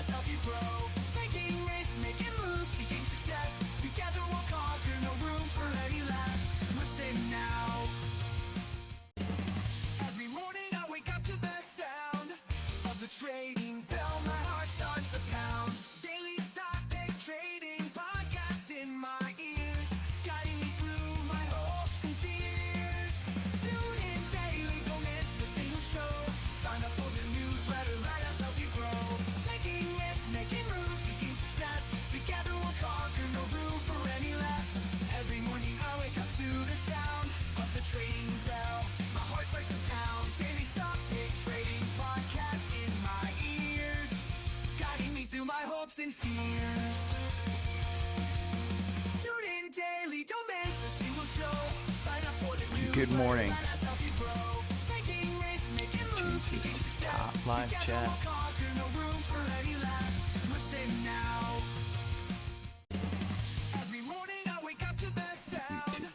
us help you grow. Taking risks, making moves, seeking success. Together we'll conquer, no room for any less. Listen now. Every morning I wake up to the sound of the trading bell. My heart starts to pound. Daily stock pick trading podcast in my ears, guiding me through my hopes and fears. Tune in daily, don't miss a single show. Sign up for the newsletter, let us help you grow. Taking risks, making moves, seeking success. Together we'll conquer, no room for any less. Every morning I wake up to the sound of the trading bell. My heart starts to pound. Daily stock pick trading podcast in my ears, guiding me through my hopes and fears. Tune in daily, don't miss a single show. Sign up for the newsletter. Good morning. Let us help you grow. Taking risks, making moves, seeking success. Top live Together chat. we'll conquer, no room for any less. Listen now. Every morning I wake up to the sound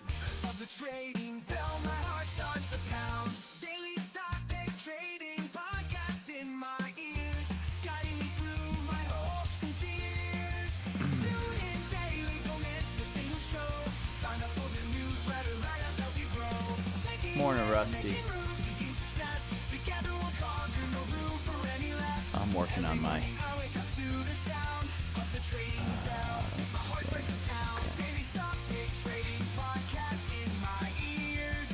of the trading bell. My heart starts to pound. Daily stock pick trading podcast in my ears, guiding me through my hopes and fears. Tune in daily, don't miss a single show. Sign up for the newsletter, let us help you grow. Taking Morning, risks, Rusty. making moves, seeking success. Together we'll conquer, no room for any less. I'm working on my. I wake up to the sound of the trading bell. My heart starts to pound. Daily stock pick trading podcast in my ears,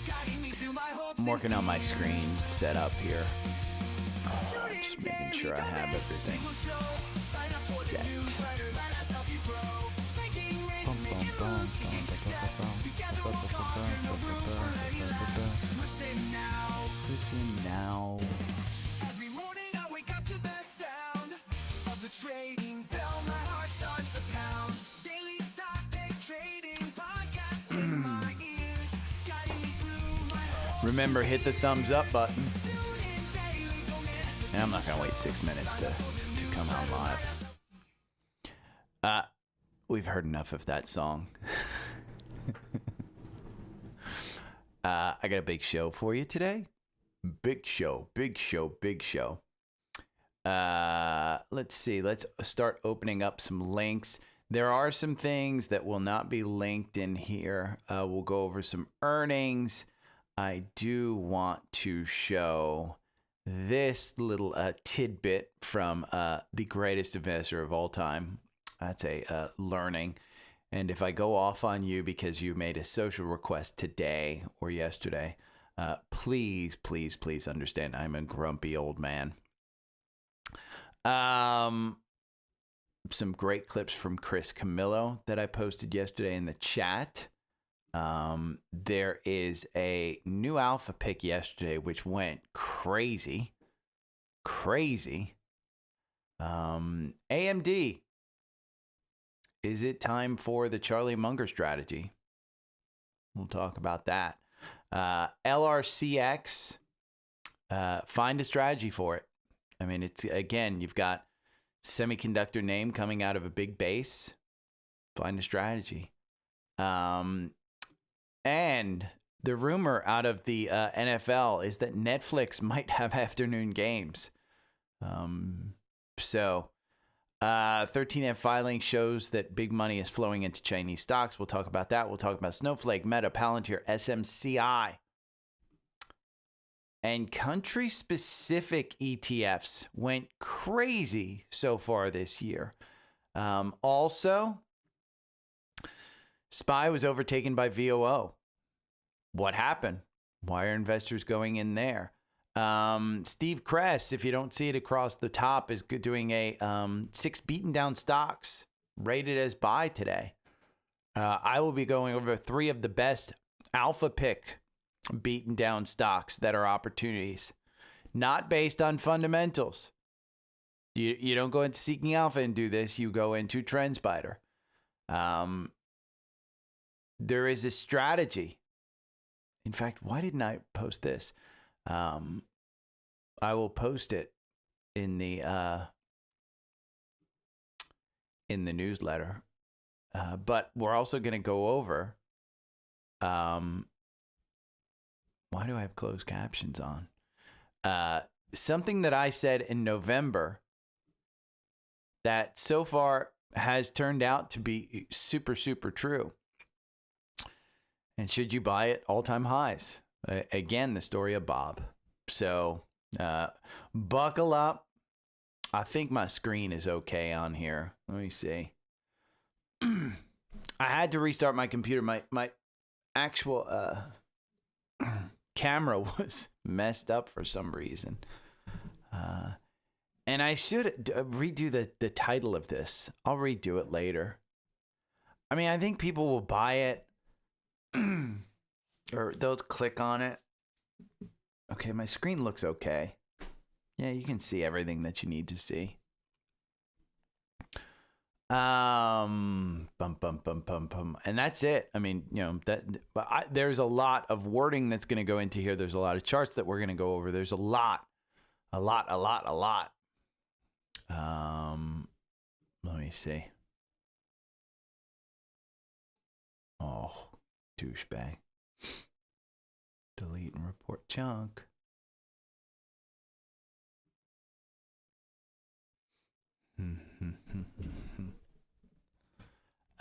guiding me through my hopes. I'm working on my and screen fears. setup here. Tune in Just making daily, sure I don't have miss a everything single show. Sign up for the set. newsletter, let us help you grow. Taking risks, Bum, bum, making bum, moves, seeking bum, success. bum, Together bum, we'll bum, conquer, no bum, room bum, for bum, any bum, less. bum. Listen now. Listen now. Every morning I wake up to the sound of the trading bell. My heart starts to pound. Daily stock pick trading podcast in my ears, guiding me through my hopes. Remember, hit the thumbs up button. Tune in daily, don't miss a And I'm not gonna wait 6 minutes to come on live. We've heard enough of that song. I got a big show for you today. Big show, big show, big show. Let's see. Let's start opening up some links. There are some things that will not be linked in here. We'll go over some earnings. I do want to show this little tidbit from the greatest investor of all time. That's a learning. And if I go off on you because you made a social request today or yesterday, please, please, please understand I'm a grumpy old man. Some great clips from Chris Camillo that I posted yesterday in the chat. There is a new alpha pick yesterday, which went crazy. AMD. Is it time for the Charlie Munger strategy? We'll talk about that. LRCX. Find a strategy for it. I mean, it's again, you've got semiconductor name coming out of a big base. Find a strategy. And the rumor out of the NFL is that Netflix might have afternoon games. 13F filing shows that big money is flowing into Chinese stocks. We'll talk about that. We'll talk about Snowflake, Meta, Palantir, SMCI. And country-specific ETFs went crazy so far this year. Also, SPY was overtaken by VOO. What happened? Why are investors going in there? Steve Kress, if you don't see it across the top, is doing a 6 beaten down stocks rated as buy today. I will be going over 3 of the best alpha pick beaten down stocks that are opportunities, not based on fundamentals. You don't go into Seeking Alpha and do this. You go into Trendspider. There is a strategy. In fact, why didn't I post this? I will post it in the newsletter. But we're also going to go over. Why do I have closed captions on? Something that I said in November that so far has turned out to be super, super true. And should you buy it? All-time highs. Again, the story of Bob. So buckle up. I think my screen is okay on here. Let me see. I had to restart my computer. My actual camera was messed up for some reason. And I should redo the title of this. I'll redo it later. I mean, I think people will buy it or they'll click on it. Okay, my screen looks okay. Yeah, you can see everything that you need to see. And that's it. I mean, you know, there's a lot of wording that's going to go into here. There's a lot of charts that we're going to go over. There's a lot. Let me see. Oh, douchebag. Delete and report chunk. Okay.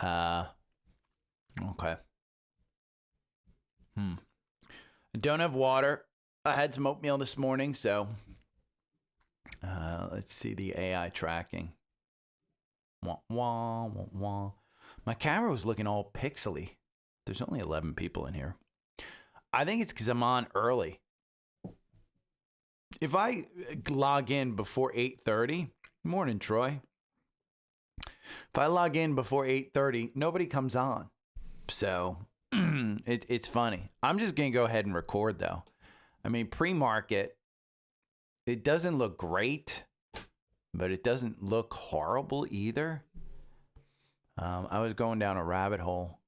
I don't have water. I had some oatmeal this morning, so let's see the AI tracking. Wah, wah, wah, wah. My camera was looking all pixely. There's only 11 people in here. I think it's because I'm on early. If I log in before 8:30, morning, Troy. If I log in before 8:30, nobody comes on. So it's funny. I'm just going to go ahead and record, though. I mean, pre-market, it doesn't look great, but it doesn't look horrible either. I was going down a rabbit hole.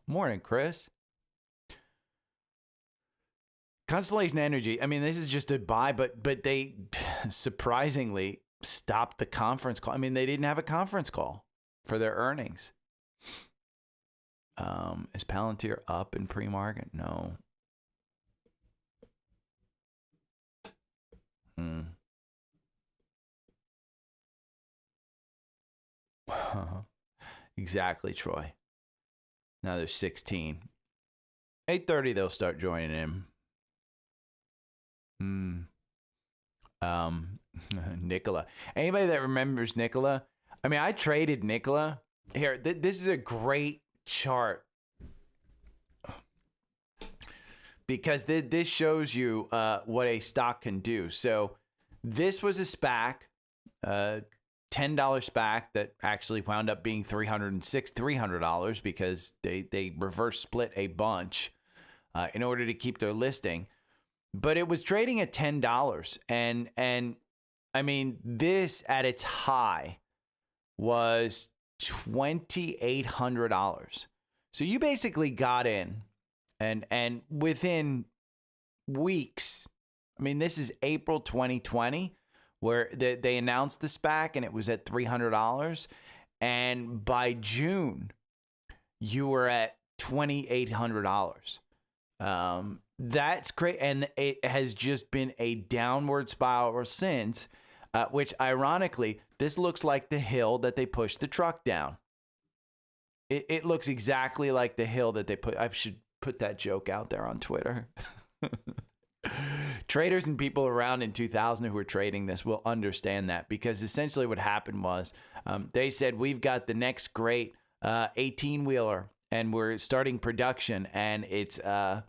Morning, Chris. Constellation Energy. I mean, this is just a buy, but they surprisingly stopped the conference call. I mean, they didn't have a conference call for their earnings. Is Palantir up in pre-market? No. Exactly, Troy. Now there's 16. 8:30 they'll start joining in. Nicola. Anybody that remembers Nicola? I mean, I traded Nicola. Here, this is a great chart. Because this shows you what a stock can do. So this was a SPAC, $10 SPAC that actually wound up being $300 because they reverse split a bunch in order to keep their listing. But it was trading at $10. And I mean, this at its high was $2,800. So you basically got in and within weeks, I mean, this is April 2020, where they announced the SPAC and it was at $300. And by June, you were at $2,800. That's great. And it has just been a downward spiral since, which ironically, this looks like the hill that they pushed the truck down. It looks exactly like the hill that they put. I should put that joke out there on Twitter. Traders and people around in 2000 who were trading this will understand that, because essentially what happened was they said, we've got the next great 18-wheeler and we're starting production, and it's all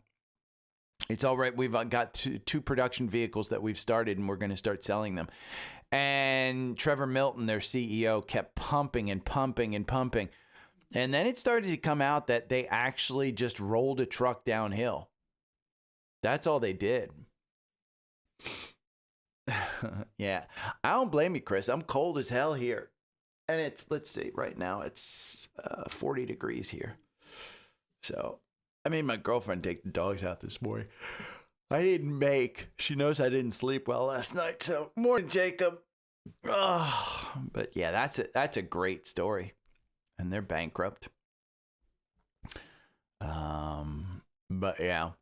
right. We've got two production vehicles that we've started and we're going to start selling them. And Trevor Milton, their CEO, kept pumping and pumping and pumping. And then it started to come out that they actually just rolled a truck downhill. That's all they did. Yeah. I don't blame you, Chris. I'm cold as hell here. And it's, let's see, right now it's 40 degrees here. So I made my girlfriend take the dogs out this morning. I didn't make. She knows I didn't sleep well last night. So morning, Jacob. Oh, but yeah, that's a great story. And they're bankrupt. But yeah.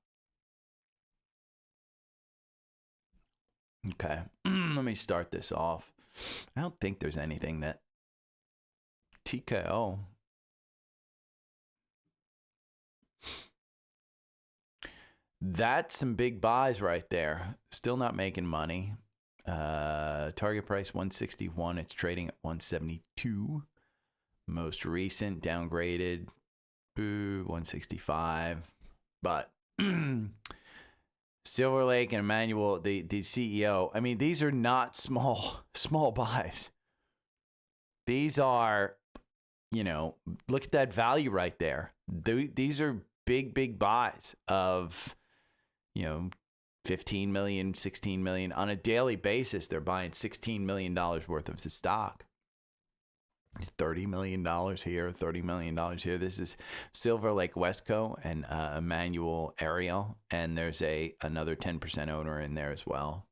Okay. Let Let me start this off. I don't think there's anything that TKO. That's some big buys right there. Still not making money. Target price 161. It's trading at 172. Most recent downgraded. Boo, 165. But Silver Lake and Emmanuel, the CEO, I mean, these are not small buys. These are, you know, look at that value right there. These are big buys of, you know, 15 million, 16 million on a daily basis. They're buying $16 million worth of the stock. $30 million here, $30 million here. This is Silver Lake Westco and Emmanuel Ariel, and there's another 10% owner in there as well.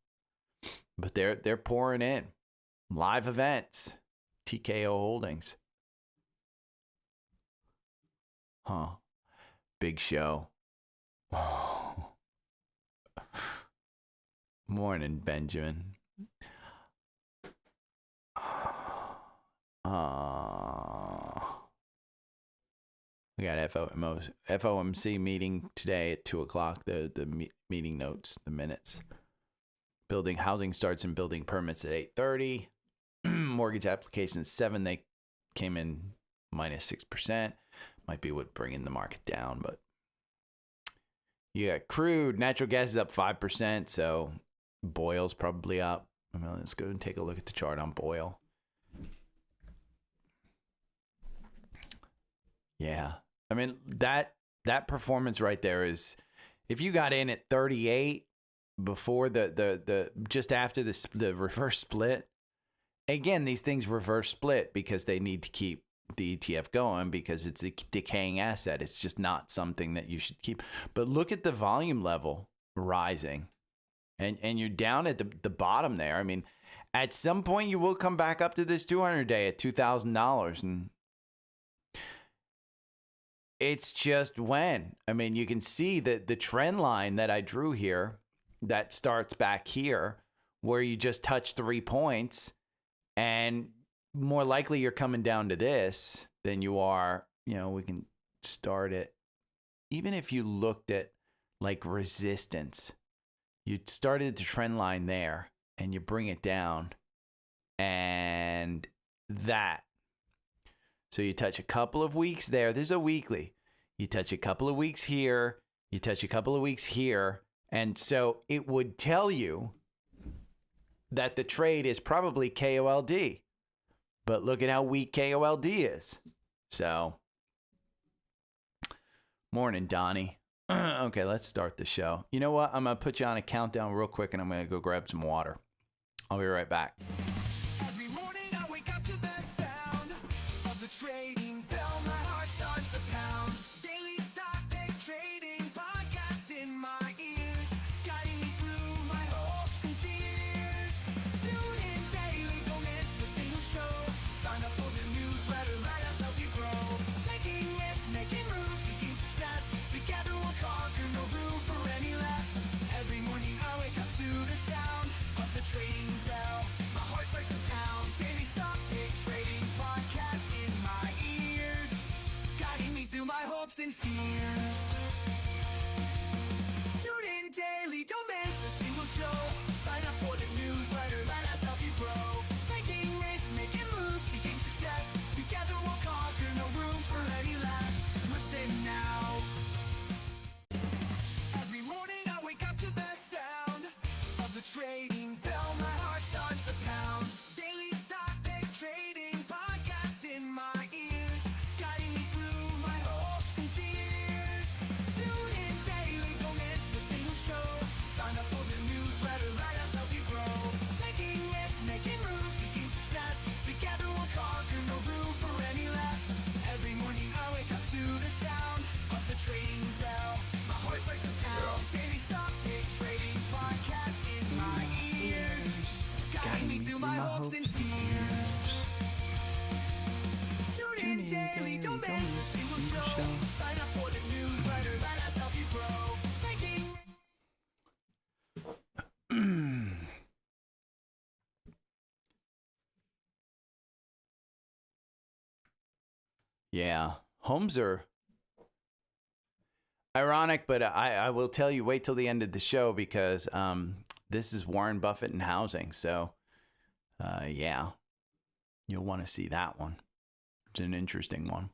But they're pouring in. Live events, TKO Holdings. Huh. Big show. Morning, Benjamin. We got FOMC meeting today at 2 o'clock. The meeting notes, the minutes. Building housing starts and building permits at 8:30. Mortgage applications 7. They came in minus 6%. Might be what bringing the market down, but you got crude, natural gas is up 5%. So Boyle's probably up. I mean, let's go and take a look at the chart on Boyle. Yeah. I mean, that performance right there is, if you got in at 38 before the just after the reverse split, again, these things reverse split because they need to keep the ETF going because it's a decaying asset. It's just not something that you should keep. But look at the volume level rising, and you're down at the bottom there. I mean, at some point you will come back up to this 200-day at $2,000, and it's just when. I mean, you can see that the trend line that I drew here that starts back here where you just touch 3 points, and more likely you're coming down to this than you are, you know, we can start it. Even if you looked at like resistance, you started the trend line there and you bring it down and that. So you touch a couple of weeks there. There's a weekly. You touch a couple of weeks here. You touch a couple of weeks here. And so it would tell you that the trade is probably KOLD. But look at how weak KOLD is. So, morning, Donnie. Okay, let's start the show. You know what? I'm going to put you on a countdown real quick, and I'm going to go grab some water. I'll be right back. Every morning I wake up to the sound of the trading bell. My heart starts to pound. Daily stock pick trading podcast in my ears, guiding me through my hopes and fears. Tune in daily, don't miss a single show. Sign up for the newsletter, let us help you grow. Taking risks, making moves, seeking success. Together we'll conquer, no room for any less. Every morning I wake up to the sound of the trading bell. My heart starts to pound. Daily stock pick trading podcast in my ears, guiding me through my hopes and fears. Tune in daily, don't miss a single show. Sign up for the newsletter, let us help you grow. Taking risks, making moves, seeking success. Together we'll conquer, no room for any less. Listen now. Every morning I wake up to the sound of the trading bell. My heart starts to pound. Daily stock pick trading podcast in my ears, guiding me through my hopes and fears. Tune in daily, don't miss a single show. Sign up for the newsletter, let us help you grow. Taking risks, making moves, seeking success. Together we'll conquer, no room for any less. Every morning I wake up to the sound of the trading bell. My heart starts to pound. Daily stock pick trading podcast in my ears, guiding me through my hopes and fears. Tune in daily, don't miss a single show. Sign up for the newsletter, let us help you grow. Taking Yeah. Homes are ironic, but I will tell you, wait till the end of the show because this is Warren Buffett and housing. So, yeah, you'll want to see that one. It's an interesting one.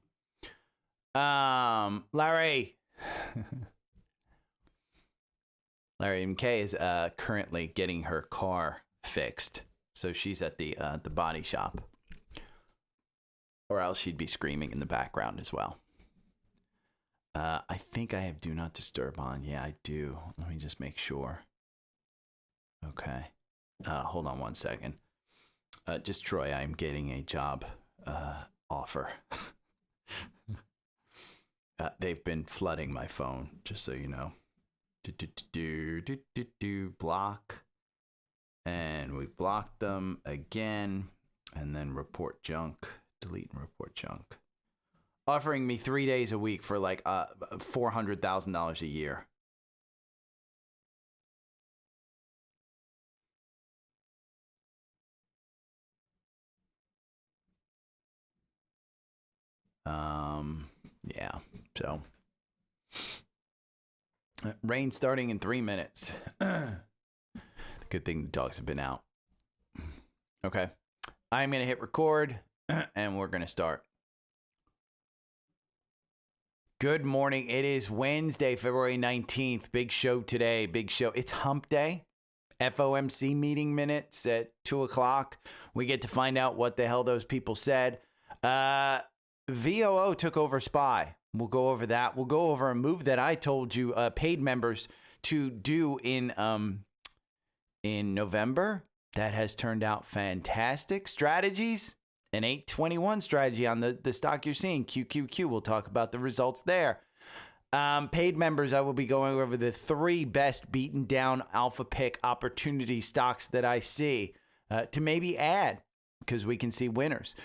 Larry. Larry MK is currently getting her car fixed. So she's at the body shop. Or else she'd be screaming in the background as well. I think I have Do Not Disturb on. Yeah, I do. Let me just make sure. Okay. Hold on one second. Just Troy, I'm getting a job offer. They've been flooding my phone, just so you know. Block. And we blocked them again. And then report junk. Delete and report junk. Offering me 3 days a week for like $400,000 a year. Yeah. So rain starting in 3 minutes. Good thing the dogs have been out. Okay. I'm going to hit record and we're going to start. Good morning. It is Wednesday, February 19th. Big show today. Big show. It's hump day. FOMC meeting minutes at 2 o'clock. We get to find out what the hell those people said. VOO took over SPY. We'll go over that. We'll go over a move that I told you paid members to do in November. That has turned out fantastic. Strategies. An 821 strategy on the stock you're seeing, QQQ. We'll talk about the results there. Paid members, I will be going over the 3 best beaten down alpha pick opportunity stocks that I see to maybe add because we can see winners.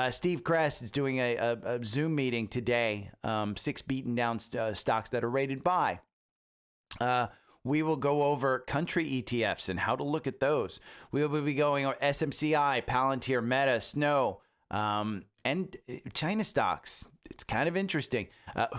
Steve Kress is doing a Zoom meeting today, 6 beaten down stocks that are rated buy. We will go over country ETFs and how to look at those. We will be going over SMCI, Palantir, Meta, Snow, and China stocks. It's kind of interesting.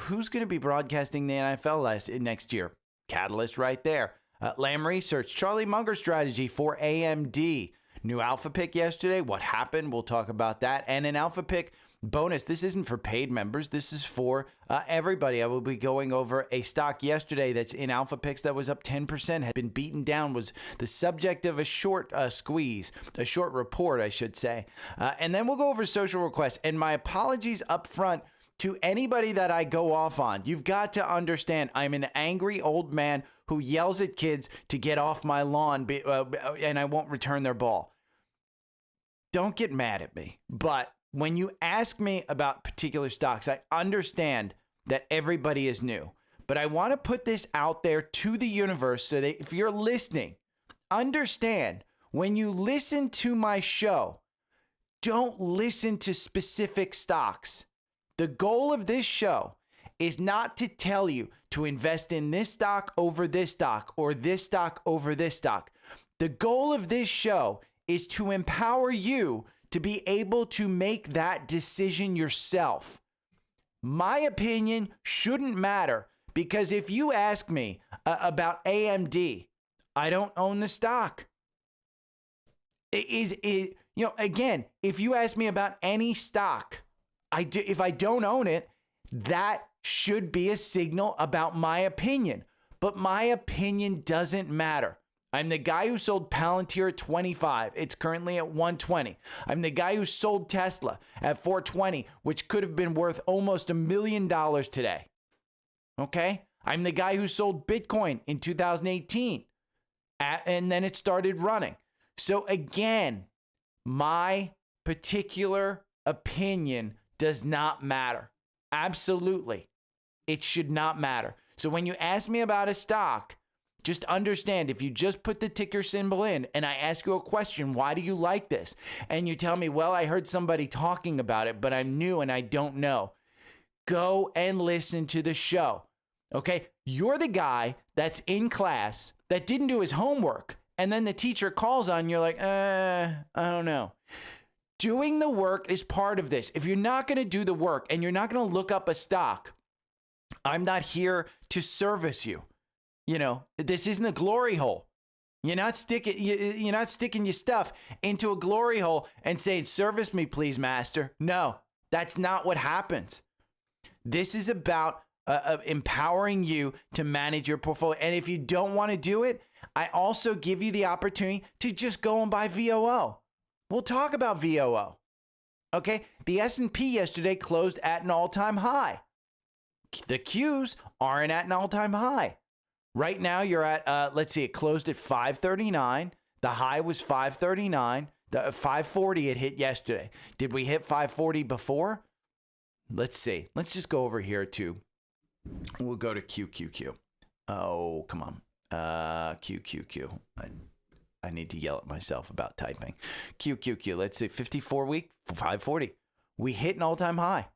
Who's going to be broadcasting the NFL next year? Catalyst right there. Lam Research, Charlie Munger strategy for AMD. New alpha pick yesterday. What happened? We'll talk about that. And an alpha pick bonus. This isn't for paid members. This is for everybody. I will be going over a stock yesterday that's in alpha picks that was up 10%, had been beaten down, was the subject of a short squeeze, a short report, I should say. And then we'll go over social requests. And my apologies up front to anybody that I go off on. You've got to understand, I'm an angry old man who yells at kids to get off my lawn and I won't return their ball. Don't get mad at me. But when you ask me about particular stocks, I understand that everybody is new. But I want to put this out there to the universe so that if you're listening, understand when you listen to my show, don't listen to specific stocks. The goal of this show is not to tell you to invest in this stock over this stock or this stock over this stock. The goal of this show is to empower you to be able to make that decision yourself. My opinion shouldn't matter because if you ask me about AMD, I don't own the stock. Again, if you ask me about any stock, if I don't own it, that should be a signal about my opinion. But my opinion doesn't matter. I'm the guy who sold Palantir at 25. It's currently at 120. I'm the guy who sold Tesla at 420, which could have been worth almost $1 million today. Okay? I'm the guy who sold Bitcoin in 2018. And then it started running. So again, my particular opinion does not matter. Absolutely. It should not matter. So when you ask me about a stock, just understand if you just put the ticker symbol in and I ask you a question, why do you like this? And you tell me, well, I heard somebody talking about it, but I'm new and I don't know. Go and listen to the show. Okay? You're the guy that's in class that didn't do his homework. And then the teacher calls on you, you're like, I don't know. Doing the work is part of this. If you're not going to do the work and you're not going to look up a stock, I'm not here to service you. You know, this isn't a glory hole. You're not sticking your stuff into a glory hole and saying, service me, please, master. No, that's not what happens. This is about empowering you to manage your portfolio. And if you don't want to do it, I also give you the opportunity to just go and buy VOO. We'll talk about VOO. Okay, the S&P yesterday closed at an all-time high. The Qs aren't at an all-time high. Right now you're at, let's see, it closed at 539. The high was 539. The 540 it hit yesterday. Did we hit 540 before? Let's see. Let's just go over here to, we'll go to QQQ. Oh, come on. QQQ. I need to yell at myself about typing. QQQ, let's see, 54 week, 540. We hit an all-time high.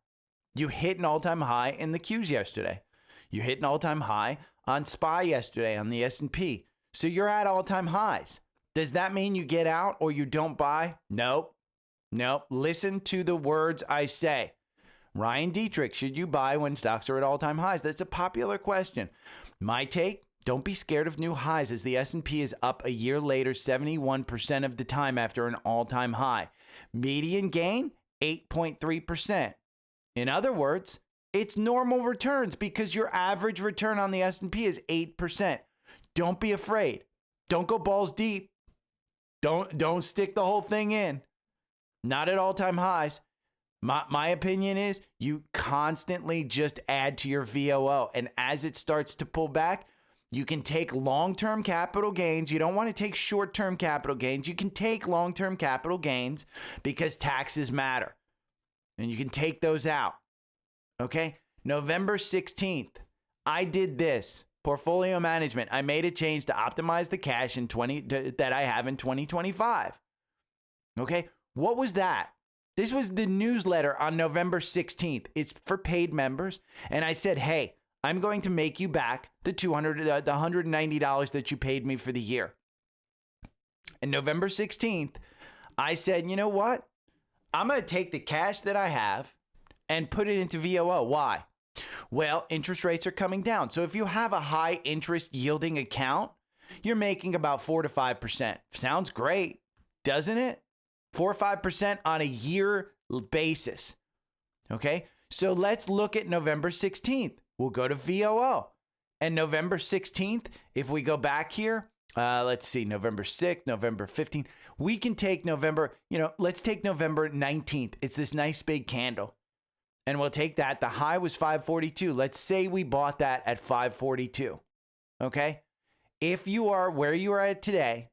You hit an all-time high in the Qs yesterday. You hit an all-time high on SPY yesterday on the S&P. So you're at all-time highs. Does that mean you get out or you don't buy? Nope. Nope. Listen to the words I say. Ryan Dietrich, should you buy when stocks are at all-time highs? That's a popular question. My take, don't be scared of new highs as the S&P is up a year later 71% of the time after an all-time high. Median gain, 8.3%. In other words, it's normal returns because your average return on the S&P is 8%. Don't be afraid. Don't go balls deep. Don't stick the whole thing in. Not at all-time highs. My opinion is you constantly just add to your VOO. And as it starts to pull back, you can take long-term capital gains. You don't want to take short-term capital gains. You can take long-term capital gains because taxes matter. And you can take those out. Okay? November 16th, I did this. Portfolio management. I made a change to optimize the cash that I have in 2025. Okay? What was that? This was the newsletter on November 16th. It's for paid members. And I said, hey, I'm going to make you back the $190 that you paid me for the year. And November 16th, I said, you know what? I'm going to take the cash that I have and put it into VOO. Why? Well, interest rates are coming down. So if you have a high interest yielding account, you're making about 4 to 5%. Sounds great, doesn't it? 4 or 5% on a year basis. Okay, so let's look at November 16th. We'll go to VOO. And November 16th, if we go back here, let's see, November 6th, November 15th. We can take November, let's take November 19th. It's this nice big candle. And we'll take that. The high was 542. Let's say we bought that at 542. Okay? If you are where you are at today,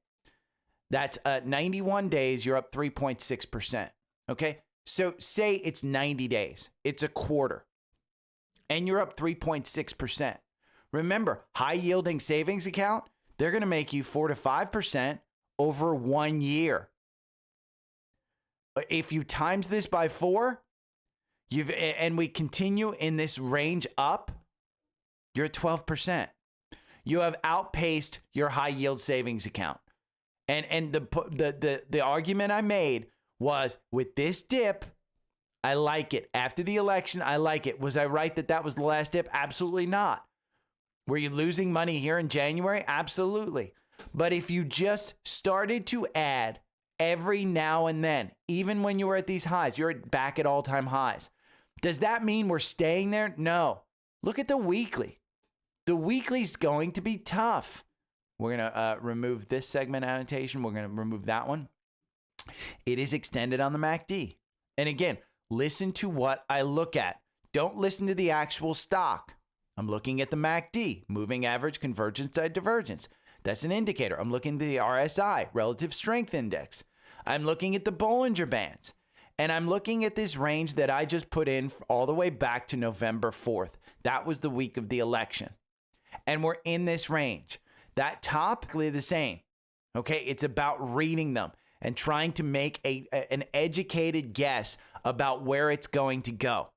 that's 91 days, you're up 3.6%. Okay? So say it's 90 days. It's a quarter. And you're up 3.6%. Remember, high yielding savings account, they're going to make you 4 to 5% over 1 year. If you times this by 4, and we continue in this range up, you're at 12%. You have outpaced your high yield savings account. And the argument I made was with this dip, I like it. After the election, I like it. Was I right that was the last dip? Absolutely not. Were you losing money here in January? Absolutely. But if you just started to add every now and then, even when you were at these highs, you're back at all-time highs. Does that mean we're staying there? No. Look at the weekly. The weekly's going to be tough. We're going to remove this segment annotation. We're going to remove that one. It is extended on the MACD. And again, listen to what I look at. Don't listen to the actual stock. I'm looking at the MACD, moving average convergence to divergence. That's an indicator. I'm looking at the RSI, relative strength index. I'm looking at the Bollinger Bands. And I'm looking at this range that I just put in all the way back to November 4th. That was the week of the election. And we're in this range. That topically the same. Okay, it's about reading them and trying to make an educated guess about where it's going to go.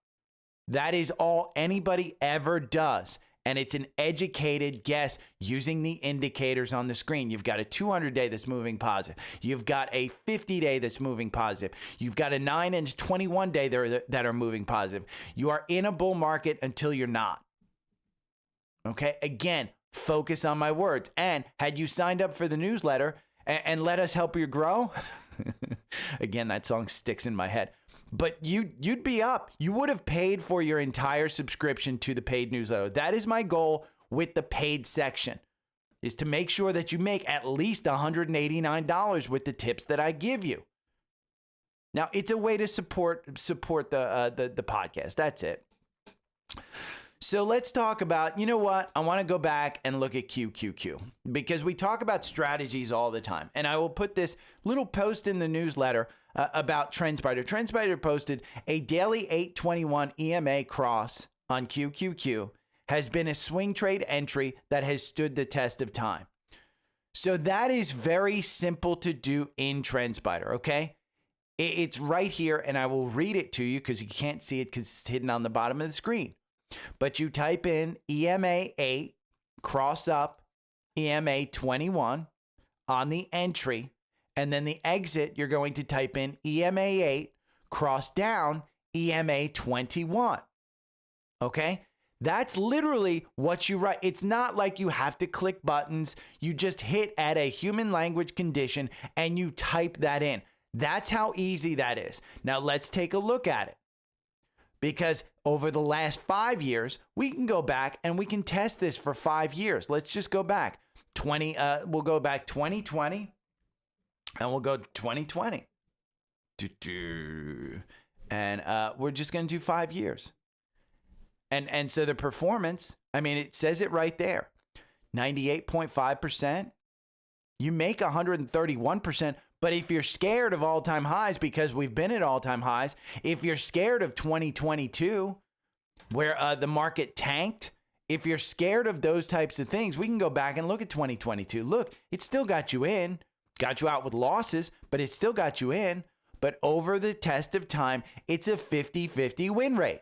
That is all anybody ever does. And it's an educated guess using the indicators on the screen. You've got a 200-day that's moving positive. You've got a 50-day that's moving positive. You've got a 9 and 21-day that are moving positive. You are in a bull market until you're not. Okay? Again, focus on my words. And had you signed up for the newsletter and let us help you grow, again, that song sticks in my head. But you'd be up. You would have paid for your entire subscription to the paid newsletter. That is my goal with the paid section, is to make sure that you make at least $189 with the tips that I give you. Now, it's a way to support the podcast. That's it. So let's talk about, you know what? I want to go back and look at QQQ because we talk about strategies all the time. And I will put this little post in the newsletter about Trendspider. Trendspider posted a daily 821 EMA cross on QQQ has been a swing trade entry that has stood the test of time. So that is very simple to do in Trendspider, okay? It's right here, and I will read it to you because you can't see it because it's hidden on the bottom of the screen. But you type in EMA 8, cross up EMA 21 on the entry, and then the exit, you're going to type in EMA 8, cross down EMA 21. Okay? That's literally what you write. It's not like you have to click buttons. You just hit at a human language condition and you type that in. That's how easy that is. Now let's take a look at it. Because over the last 5 years, we can go back and we can test this for 5 years. Let's just go back. We'll go back 2020 and we'll go 2020. And we're just going to do 5 years. And so the performance, I mean, it says it right there. 98.5%. You make 131%. But if you're scared of all-time highs, because we've been at all-time highs, if you're scared of 2022, where the market tanked, if you're scared of those types of things, we can go back and look at 2022. Look, it still got you in, got you out with losses, but it still got you in. But over the test of time, it's a 50-50 win rate.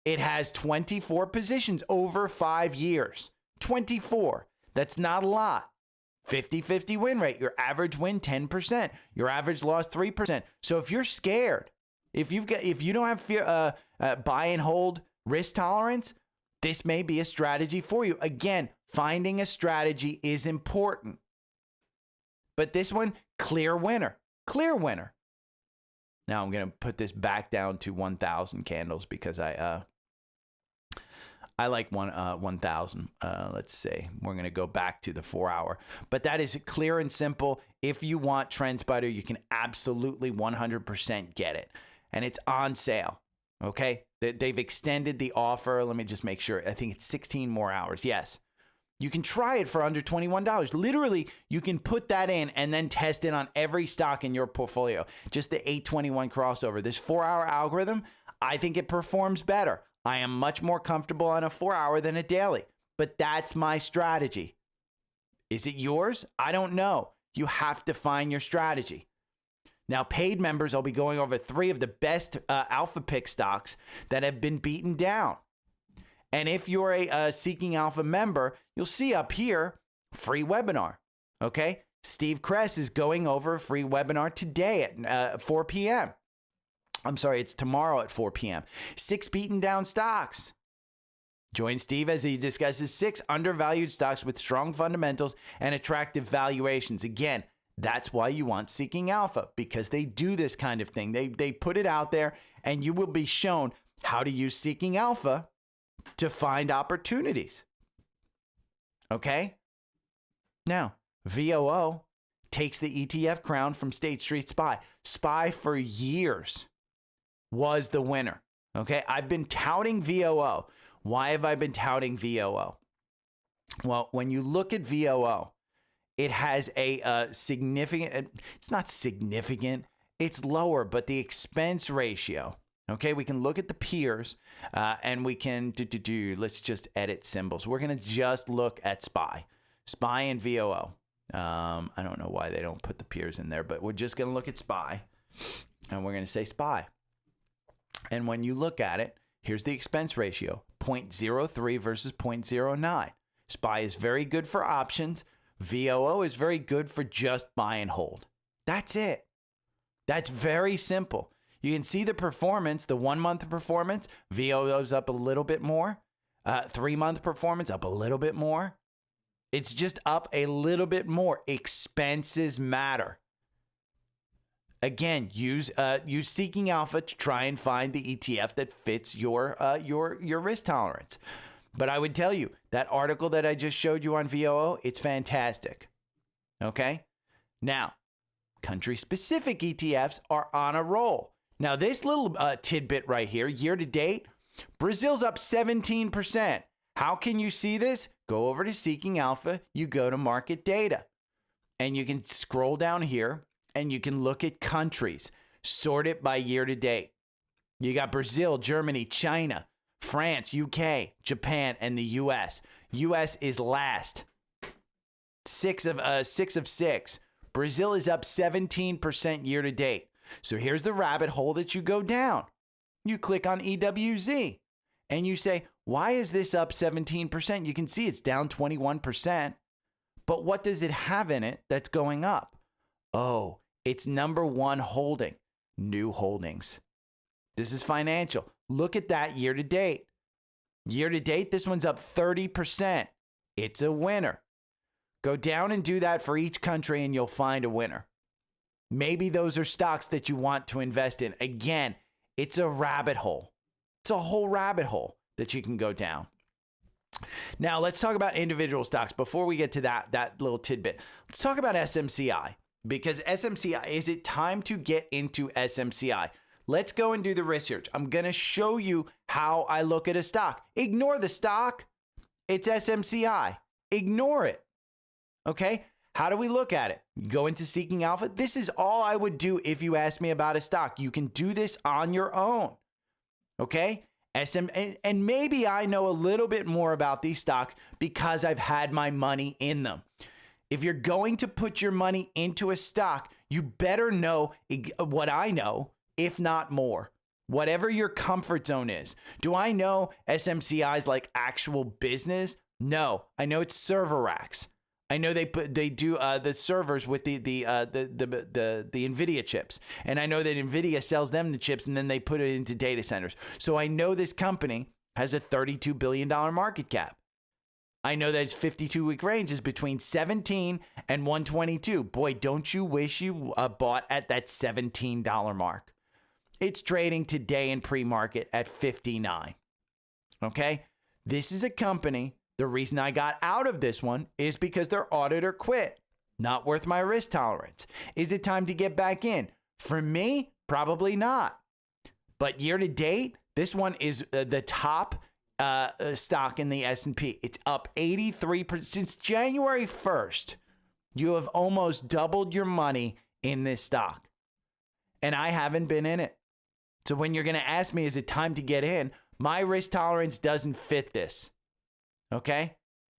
It has 24 positions over 5 years. 24. That's not a lot. 50-50 win rate. Your average win 10%. Your average loss 3%. So if you're scared, if you don't have fear, buy and hold risk tolerance, this may be a strategy for you. Again, finding a strategy is important. But this one, clear winner. Clear winner. Now I'm going to put this back down to 1,000 candles because I like 1,000. Let's say we're going to go back to the 4 hour, but that is clear and simple. If you want Trendspider, you can absolutely 100% get it, and it's on sale. Okay, they've extended the offer. Let me just make sure. I think it's 16 more hours. Yes, you can try it for under $21. Literally, you can put that in and then test it on every stock in your portfolio. Just the 821 crossover. This 4 hour algorithm, I think it performs better. I am much more comfortable on a 4 hour than a daily, but that's my strategy. Is it yours? I don't know. You have to find your strategy. Now, paid members, I'll be going over 3 of the best alpha pick stocks that have been beaten down. And if you're a Seeking Alpha member, you'll see up here, free webinar. Okay? Steve Kress is going over a free webinar today at 4 p.m. I'm sorry, it's tomorrow at 4 p.m. 6 beaten down stocks. Join Steve as he discusses 6 undervalued stocks with strong fundamentals and attractive valuations. Again, that's why you want Seeking Alpha, because they do this kind of thing. They put it out there, and you will be shown how to use Seeking Alpha to find opportunities. Okay? Now, VOO takes the ETF crown from State Street SPY. SPY for years was the winner. Okay, I've been touting VOO. Why have I been touting VOO? Well, when you look at VOO, it has a significant, it's not significant, it's lower, but the expense ratio. Okay, we can look at the peers and we can let's just edit symbols. We're going to just look at SPY and VOO. I don't know why they don't put the peers in there, but we're just going to look at SPY and we're going to say SPY. And when you look at it, here's the expense ratio, 0.03 versus 0.09. SPY is very good for options. VOO is very good for just buy and hold. That's it. That's very simple. You can see the performance, the 1 month performance. VOO is up a little bit more. 3 month performance up a little bit more. It's just up a little bit more. Expenses matter. Again, use Seeking Alpha to try and find the ETF that fits your risk tolerance. But I would tell you, that article that I just showed you on VOO, it's fantastic. Okay? Now, country-specific ETFs are on a roll. Now, this little tidbit right here, year to date, Brazil's up 17%. How can you see this? Go over to Seeking Alpha, you go to market data, and you can scroll down here, and you can look at countries, sort it by year to date. You got Brazil, Germany, China, France, UK, Japan, and the US. US is last. 6 of 6. Brazil is up 17% year to date. So here's the rabbit hole that you go down. You click on EWZ and you say, why is this up 17%? You can see it's down 21%. But what does it have in it that's going up? Oh, it's number one holding, new holdings. This is financial. Look at that year to date. Year to date, this one's up 30%. It's a winner. Go down and do that for each country and you'll find a winner. Maybe those are stocks that you want to invest in. Again, it's a rabbit hole. It's a whole rabbit hole that you can go down. Now, let's talk about individual stocks. Before we get to that little tidbit, let's talk about SMCI. Because SMCI, is it time to get into SMCI? Let's go and do the research. I'm going to show you how I look at a stock. Ignore the stock. It's SMCI. Ignore it. Okay? How do we look at it? Go into Seeking Alpha. This is all I would do if you asked me about a stock. You can do this on your own. Okay? And maybe I know a little bit more about these stocks because I've had my money in them. If you're going to put your money into a stock, you better know what I know, if not more. Whatever your comfort zone is. Do I know SMCI's like actual business? No, I know it's server racks. I know they do the servers with the NVIDIA chips. And I know that NVIDIA sells them the chips and then they put it into data centers. So I know this company has a $32 billion market cap. I know that its 52-week range is between 17 and 122. Boy, don't you wish you bought at that $17 mark. It's trading today in pre-market at 59. Okay? This is a company. The reason I got out of this one is because their auditor quit. Not worth my risk tolerance. Is it time to get back in? For me, probably not. But year to date, this one is the top stock in the S&P. It's up 83%. Since January 1st, you have almost doubled your money in this stock. And I haven't been in it. So when you're going to ask me, is it time to get in? My risk tolerance doesn't fit this. Okay?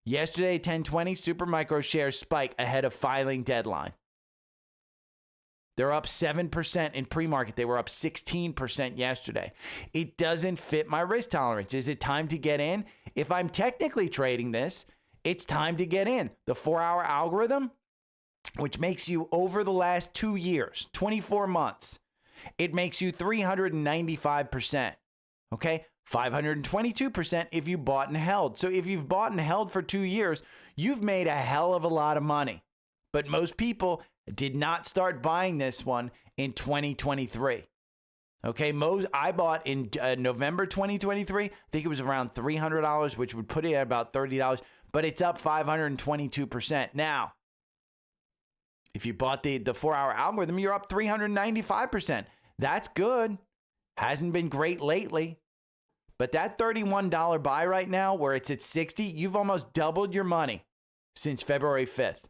Yesterday, 10:20, Supermicro shares spike ahead of filing deadline. They're up 7% in pre-market. They were up 16% yesterday. It doesn't fit my risk tolerance. Is it time to get in? If I'm technically trading this, it's time to get in. The 4-hour algorithm, which makes you over the last 2 years, 24 months, it makes you 395%. Okay? 522% if you bought and held. So if you've bought and held for 2 years, you've made a hell of a lot of money. But most people did not start buying this one in 2023. Okay, I bought in November 2023. I think it was around $300, which would put it at about $30, but it's up 522%. Now, if you bought the 4-hour algorithm, you're up 395%. That's good. Hasn't been great lately. But that $31 buy right now, where it's at 60, you've almost doubled your money since February 5th.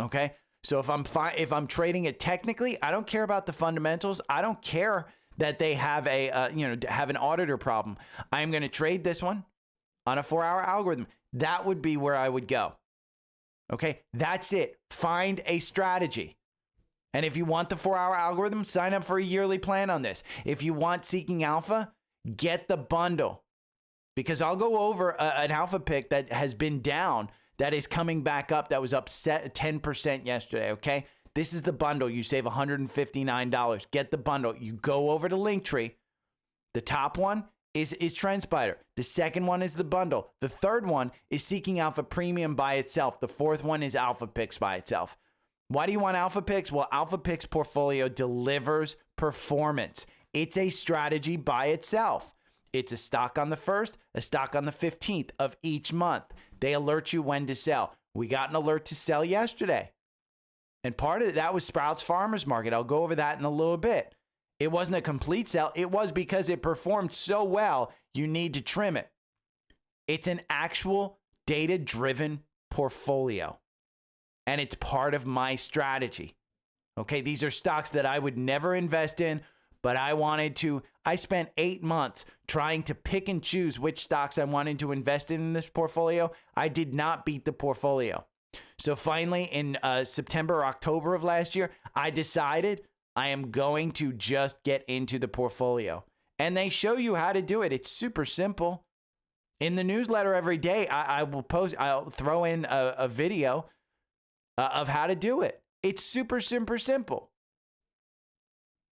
Okay, so if I'm trading it technically, I don't care about the fundamentals. I don't care that they have have an auditor problem. I am going to trade this one on a 4-hour algorithm. That would be where I would go. Okay, that's it. Find a strategy. And if you want the 4-hour algorithm, sign up for a yearly plan on this. If you want Seeking Alpha, get the bundle, because I'll go over an alpha pick that has been down that is coming back up. That was up 10% yesterday. Okay. This is the bundle. You save $159. Get the bundle. You go over to Linktree. The top one is Trendspider. The second one is the bundle. The third one is Seeking Alpha Premium by itself. The fourth one is Alpha Picks by itself. Why do you want Alpha Picks? Well, Alpha Picks portfolio delivers performance. It's a strategy by itself. It's a stock on the 1st, a stock on the 15th of each month. They alert you when to sell. We got an alert to sell yesterday. And part of that was Sprouts Farmers Market. I'll go over that in a little bit. It wasn't a complete sell. It was because it performed so well, you need to trim it. It's an actual data-driven portfolio. And it's part of my strategy. Okay, these are stocks that I would never invest in, but I spent 8 months trying to pick and choose which stocks I wanted to invest in this portfolio. I did not beat the portfolio. So finally, in September or October of last year, I decided I am going to just get into the portfolio. And they show you how to do it. It's super simple. In the newsletter every day, I'll throw in a video of how to do it. It's super simple.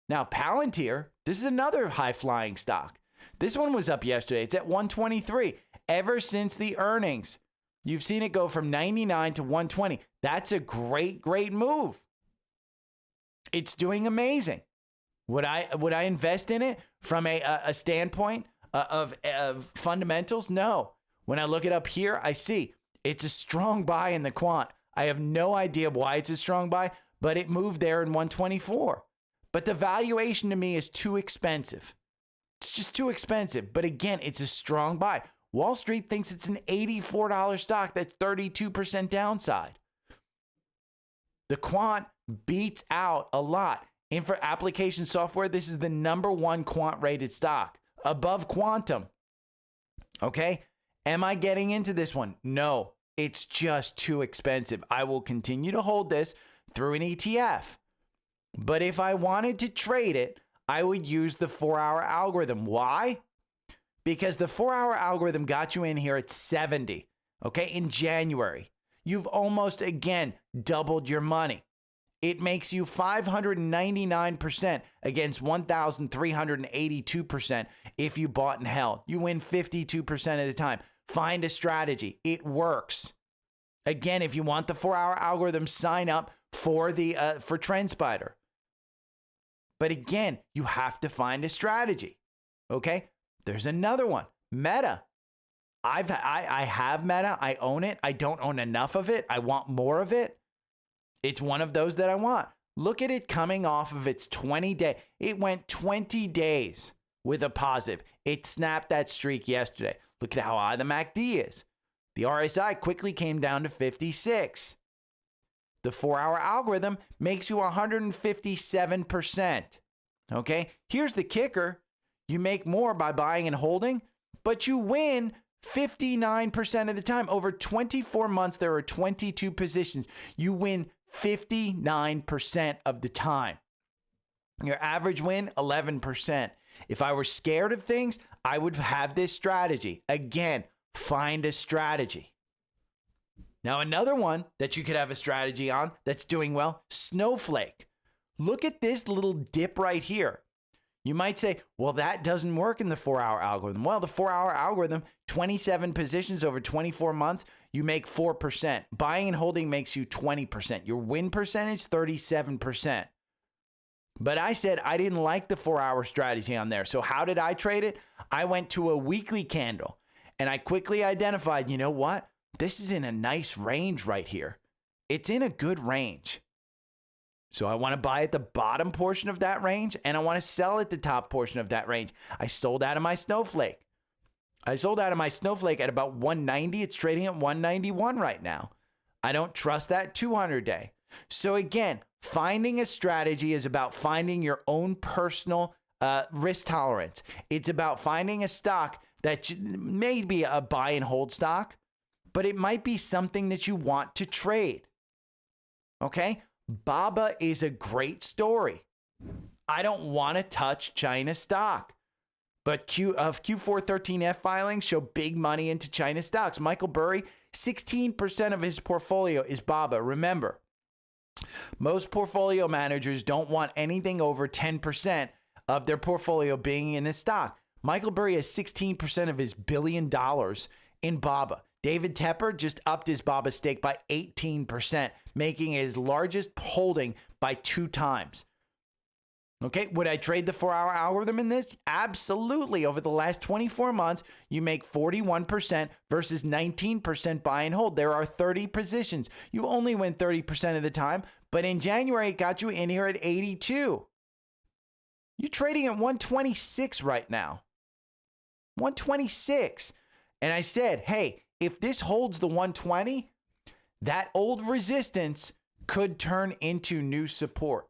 Now, Palantir, this is another high-flying stock. This one was up yesterday. It's at 123. Ever since the earnings, you've seen it go from 99 to 120. That's a great move. It's doing amazing. Would I invest in it from a standpoint of fundamentals? No. When I look it up here, I see it's a strong buy in the quant. I have no idea why it's a strong buy, but it moved there in 124. But the valuation to me is too expensive. It's just too expensive. But again, it's a strong buy. Wall Street thinks it's an $84 stock. That's 32% downside. The quant beats out a lot. And for application software, this is the #1 quant rated stock above quantum. Okay. Am I getting into this one? No, it's just too expensive. I will continue to hold this through an ETF. But if I wanted to trade it, I would use the 4-hour algorithm. Why? Because the 4-hour algorithm got you in here at 70, okay, in January. You've almost, again, doubled your money. It makes you 599% against 1,382% if you bought and held. You win 52% of the time. Find a strategy. It works. Again, if you want the 4-hour algorithm, sign up for Trendspider. But again, you have to find a strategy. Okay? There's another one, Meta. I have Meta. I own it. I don't own enough of it. I want more of it. It's one of those that I want. Look at it coming off of its 20-day. It went 20 days with a positive. It snapped that streak yesterday. Look at how high the MACD is. The RSI quickly came down to 56. The 4-hour algorithm makes you 157%. Okay? Here's the kicker. You make more by buying and holding, but you win 59% of the time. Over 24 months, there are 22 positions. You win 59% of the time. Your average win, 11%. If I were scared of things, I would have this strategy. Again, find a strategy. Now, another one that you could have a strategy on that's doing well, Snowflake. Look at this little dip right here. You might say, well, that doesn't work in the 4-hour algorithm. Well, the 4-hour algorithm, 27 positions over 24 months, you make 4%. Buying and holding makes you 20%. Your win percentage, 37%. But I said I didn't like the 4-hour strategy on there. So how did I trade it? I went to a weekly candle and I quickly identified, you know what? This is in a nice range right here. It's in a good range. So I want to buy at the bottom portion of that range and I want to sell at the top portion of that range. I sold out of my Snowflake. I sold out of my Snowflake at about 190. It's trading at 191 right now. I don't trust that 200-day. So again, finding a strategy is about finding your own personal risk tolerance. It's about finding a stock that may be a buy and hold stock, but it might be something that you want to trade. Okay? BABA is a great story. I don't want to touch China stock. But Q413F filings show big money into China stocks. Michael Burry, 16% of his portfolio is BABA. Remember, most portfolio managers don't want anything over 10% of their portfolio being in a stock. Michael Burry has 16% of his $1 billion in BABA. David Tepper just upped his BABA stake by 18%, making it his largest holding by 2 times. Okay, would I trade the 4-hour algorithm in this? Absolutely. Over the last 24 months, you make 41% versus 19% buy and hold. There are 30 positions. You only win 30% of the time, but in January, it got you in here at 82. You're trading at 126 right now. 126. And I said, hey, if this holds the 120, that old resistance could turn into new support.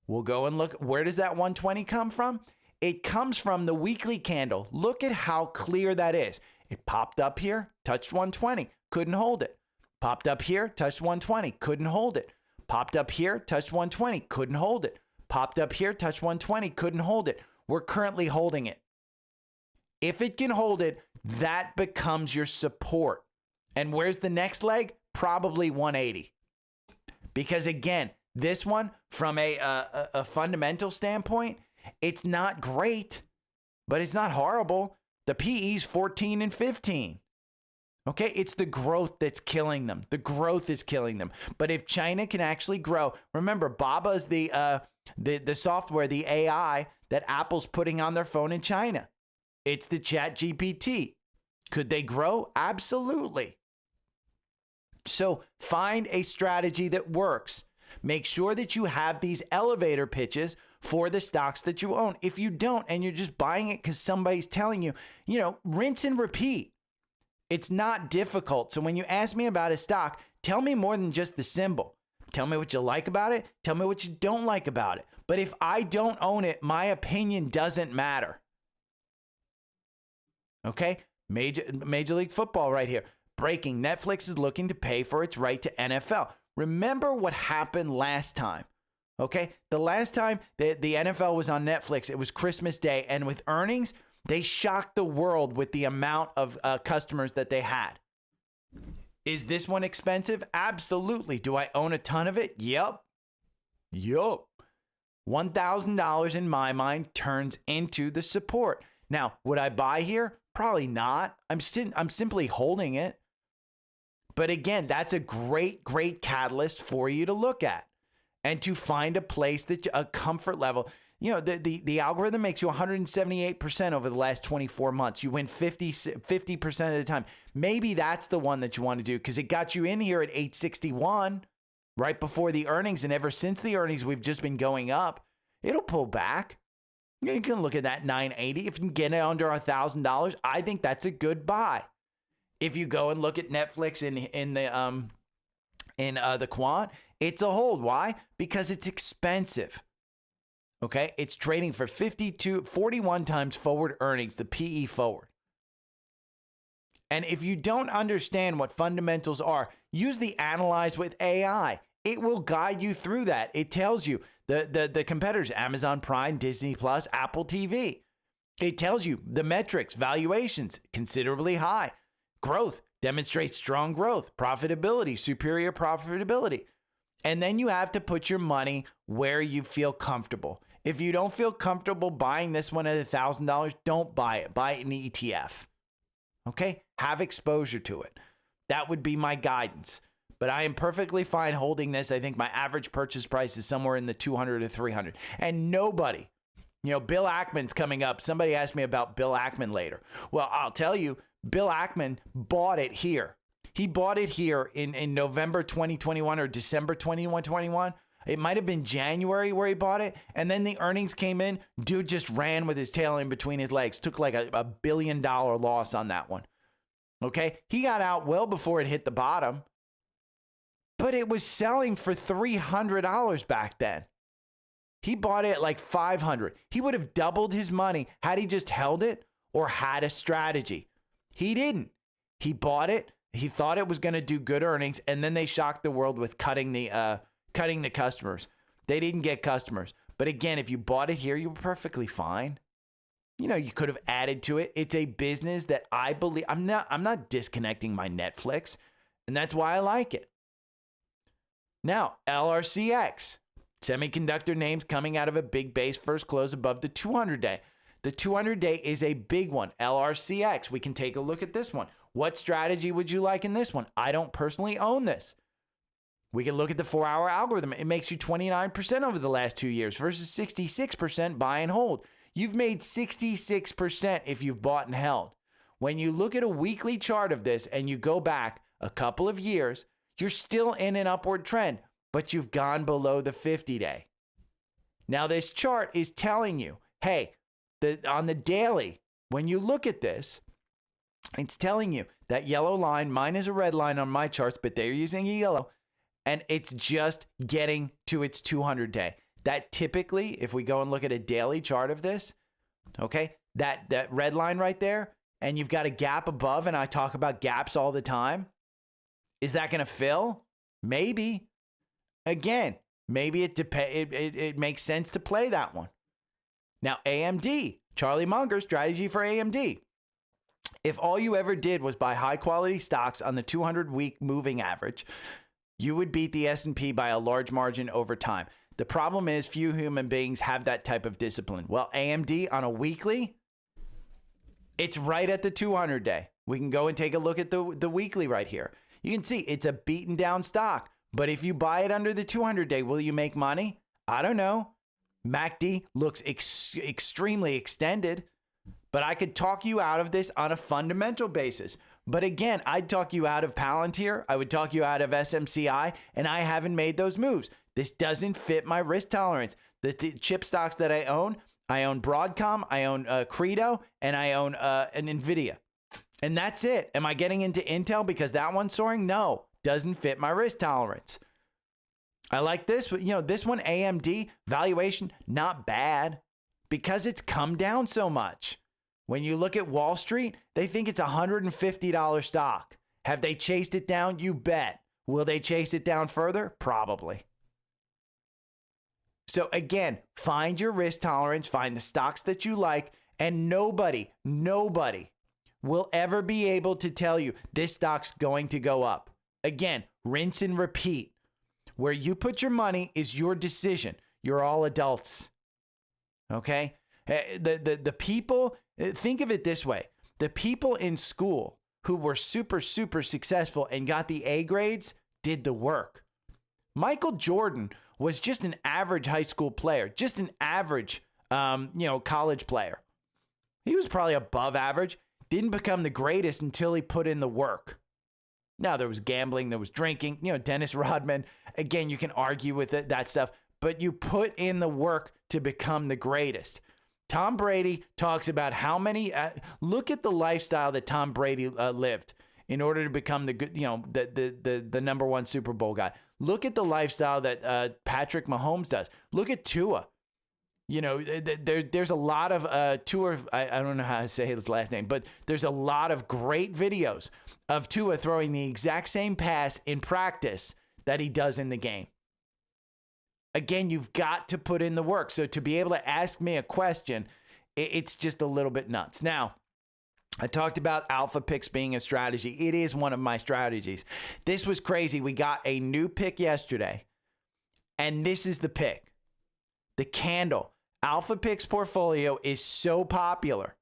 We'll go and look. Where does that 120 come from? It comes from the weekly candle. Look at how clear that is. It popped up here, touched 120, couldn't hold it. Popped up here, touched 120, couldn't hold it. Popped up here, touched 120, couldn't hold it. Popped up here, touched 120, couldn't hold it. We're currently holding it. If it can hold it, that becomes your support. And where's the next leg? Probably 180. Because again, this one, from a fundamental standpoint, it's not great, but it's not horrible. The PE's 14 and 15. Okay, it's the growth that's killing them. The growth is killing them. But if China can actually grow, remember, BABA is the software, the AI that Apple's putting on their phone in China. It's the Chat GPT. Could they grow? Absolutely. So find a strategy that works. Make sure that you have these elevator pitches for the stocks that you own. If you don't, and you're just buying it because somebody's telling you, rinse and repeat. It's not difficult. So when you ask me about a stock, tell me more than just the symbol. Tell me what you like about it. Tell me what you don't like about it. But if I don't own it, my opinion doesn't matter. Okay? Major League Football right here. Breaking. Netflix is looking to pay for its right to NFL. Remember what happened last time. Okay? The last time the NFL was on Netflix, it was Christmas Day. And with earnings, they shocked the world with the amount of customers that they had. Is this one expensive? Absolutely. Do I own a ton of it? Yep. $1,000 in my mind turns into the support. Now, would I buy here? Probably not. I'm simply holding it. But again, that's a great catalyst for you to look at and to find a place that a comfort level. The algorithm makes you 178% over the last 24 months. You win 50% of the time. Maybe that's the one that you want to do because it got you in here at 861 right before the earnings. And ever since the earnings, we've just been going up. It'll pull back. You can look at that 980. If you can get it under $1,000, I think that's a good buy. If you go and look at Netflix in the quant, it's a hold. Why? Because it's expensive. Okay, it's trading for 41 times forward earnings, the PE forward. And if you don't understand what fundamentals are, use the Analyze with AI. It will guide you through that. It tells you the competitors, Amazon Prime, Disney Plus, Apple TV. It tells you the metrics, valuations, considerably high. Growth demonstrates strong growth, profitability, superior profitability. And then you have to put your money where you feel comfortable. If you don't feel comfortable buying this one at $1,000, don't buy it. Buy it in the ETF. Okay? Have exposure to it. That would be my guidance. But I am perfectly fine holding this. I think my average purchase price is somewhere in the 200 to 300. And nobody, Bill Ackman's coming up. Somebody asked me about Bill Ackman later. Well, I'll tell you, Bill Ackman bought it here. He bought it here in November 2021 or December 2021. It might have been January where he bought it. And then the earnings came in. Dude just ran with his tail in between his legs. Took like a $1 billion loss on that one. Okay? He got out well before it hit the bottom. But it was selling for $300 back then. He bought it at like $500. He would have doubled his money had he just held it or had a strategy. He didn't. He bought it. He thought it was going to do good earnings, and then they shocked the world with cutting the customers. They didn't get customers. But again, if you bought it here, you were perfectly fine. you could have added to it. It's a business that I believe, I'm not disconnecting my Netflix, and that's why I like it. Now, LRCX, semiconductor names coming out of a big base, first close above the 200-day. The 200-day is a big one. LRCX, we can take a look at this one. What strategy would you like in this one? I don't personally own this. We can look at the 4-hour algorithm. It makes you 29% over the last 2 years versus 66% buy and hold. You've made 66% if you've bought and held. When you look at a weekly chart of this and you go back a couple of years, you're still in an upward trend, but you've gone below the 50-day. Now, this chart is telling you, hey, on the daily, when you look at this, it's telling you that yellow line, mine is a red line on my charts, but they're using a yellow, and it's just getting to its 200-day. That typically, if we go and look at a daily chart of this, okay, that red line right there, and you've got a gap above, and I talk about gaps all the time, is that going to fill? Maybe. Again, maybe it makes sense to play that one. Now, AMD, Charlie Munger's strategy for AMD. If all you ever did was buy high-quality stocks on the 200-week moving average, you would beat the S&P by a large margin over time. The problem is few human beings have that type of discipline. Well, AMD on a weekly, it's right at the 200-day. We can go and take a look at the weekly right here. You can see it's a beaten down stock, but if you buy it under the 200-day, will you make money? I don't know. MACD looks extremely extended, but I could talk you out of this on a fundamental basis. But again, I'd talk you out of Palantir. I would talk you out of SMCI, and I haven't made those moves. This doesn't fit my risk tolerance. The chip stocks that I own Broadcom, I own Credo, and I own an NVIDIA. And that's it. Am I getting into Intel because that one's soaring? No, doesn't fit my risk tolerance. I like this, this one, AMD, valuation, not bad because it's come down so much. When you look at Wall Street, they think it's a $150 stock. Have they chased it down? You bet. Will they chase it down further? Probably. So again, find your risk tolerance, find the stocks that you like, and nobody will ever be able to tell you this stock's going to go up. Again, rinse and repeat. Where you put your money is your decision. You're all adults. Okay? The people, think of it this way. The people in school who were super, super successful and got the A grades did the work. Michael Jordan was just an average high school player, just an average, college player. He was probably above average, didn't become the greatest until he put in the work. Now, there was gambling, there was drinking, Dennis Rodman. Again, you can argue with that stuff, but you put in the work to become the greatest. Tom Brady talks about how many, look at the lifestyle that Tom Brady lived in order to become the number one Super Bowl guy. Look at the lifestyle that Patrick Mahomes does. Look at Tua. There's a lot of Tua, I don't know how to say his last name, but there's a lot of great videos of Tua throwing the exact same pass in practice that he does in the game. Again, you've got to put in the work. So to be able to ask me a question, it's just a little bit nuts. Now, I talked about alpha picks being a strategy. It is one of my strategies. This was crazy. We got a new pick yesterday, and this is the pick. The candle. Alpha Picks portfolio is so popular